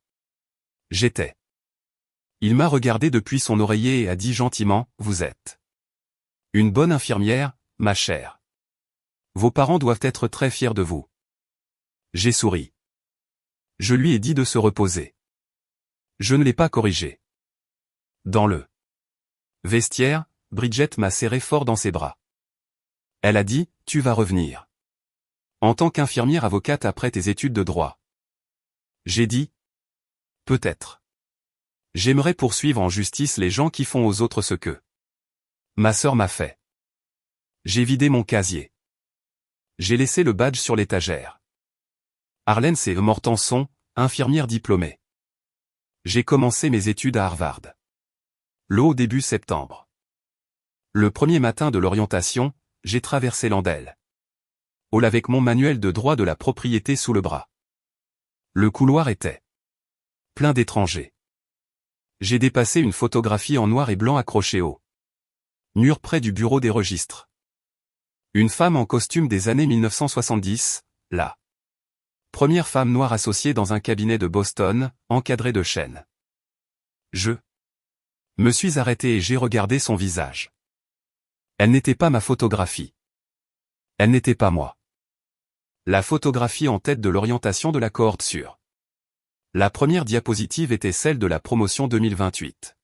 j'étais. Il m'a regardé depuis son oreiller et a dit gentiment, « Vous êtes une bonne infirmière, ma chère. Vos parents doivent être très fiers de vous. » J'ai souri. Je lui ai dit de se reposer. Je ne l'ai pas corrigé. Dans le vestiaire, Bridget m'a serré fort dans ses bras. Elle a dit, « Tu vas revenir en tant qu'infirmière avocate après tes études de droit. » J'ai dit, « Peut-être. J'aimerais poursuivre en justice les gens qui font aux autres ce que ma sœur m'a fait. » J'ai vidé mon casier. J'ai laissé le badge sur l'étagère. Arlène C. Mortenson, infirmière diplômée. J'ai commencé mes études à Harvard. Au début septembre. Le premier matin de l'orientation, j'ai traversé l'Andelle hall avec mon manuel de droit de la propriété sous le bras. Le couloir était plein d'étrangers. J'ai dépassé une photographie en noir et blanc accrochée au mur près du bureau des registres. Une femme en costume des années 1970, la première femme noire associée dans un cabinet de Boston, encadrée de chaînes. Je me suis arrêté et j'ai regardé son visage. Elle n'était pas ma photographie. Elle n'était pas moi. La photographie en tête de l'orientation de la cohorte sur la première diapositive était celle de la promotion 2028.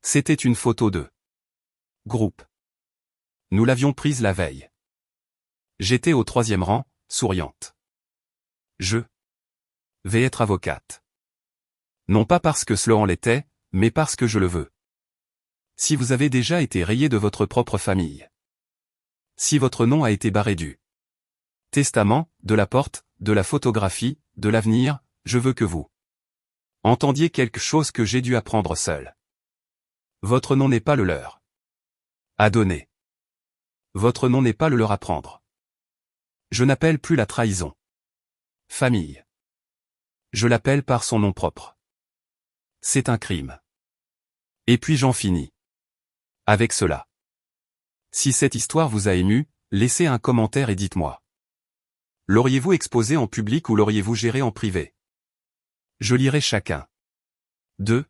C'était une photo de groupe. Nous l'avions prise la veille. J'étais au 3e rang, souriante. Je vais être avocate. Non pas parce que Sloan l'était, mais parce que je le veux. Si vous avez déjà été rayé de votre propre famille. Si votre nom a été barré du testament, de la porte, de la photographie, de l'avenir, je veux que vous entendiez quelque chose que j'ai dû apprendre seul. Votre nom n'est pas le leur à donner. Votre nom n'est pas le leur à prendre. Je n'appelle plus la trahison famille. Je l'appelle par son nom propre. C'est un crime. Et puis j'en finis avec cela. Si cette histoire vous a ému, laissez un commentaire et dites-moi. L'auriez-vous exposé en public ou l'auriez-vous géré en privé? Je lirai chacun. 2.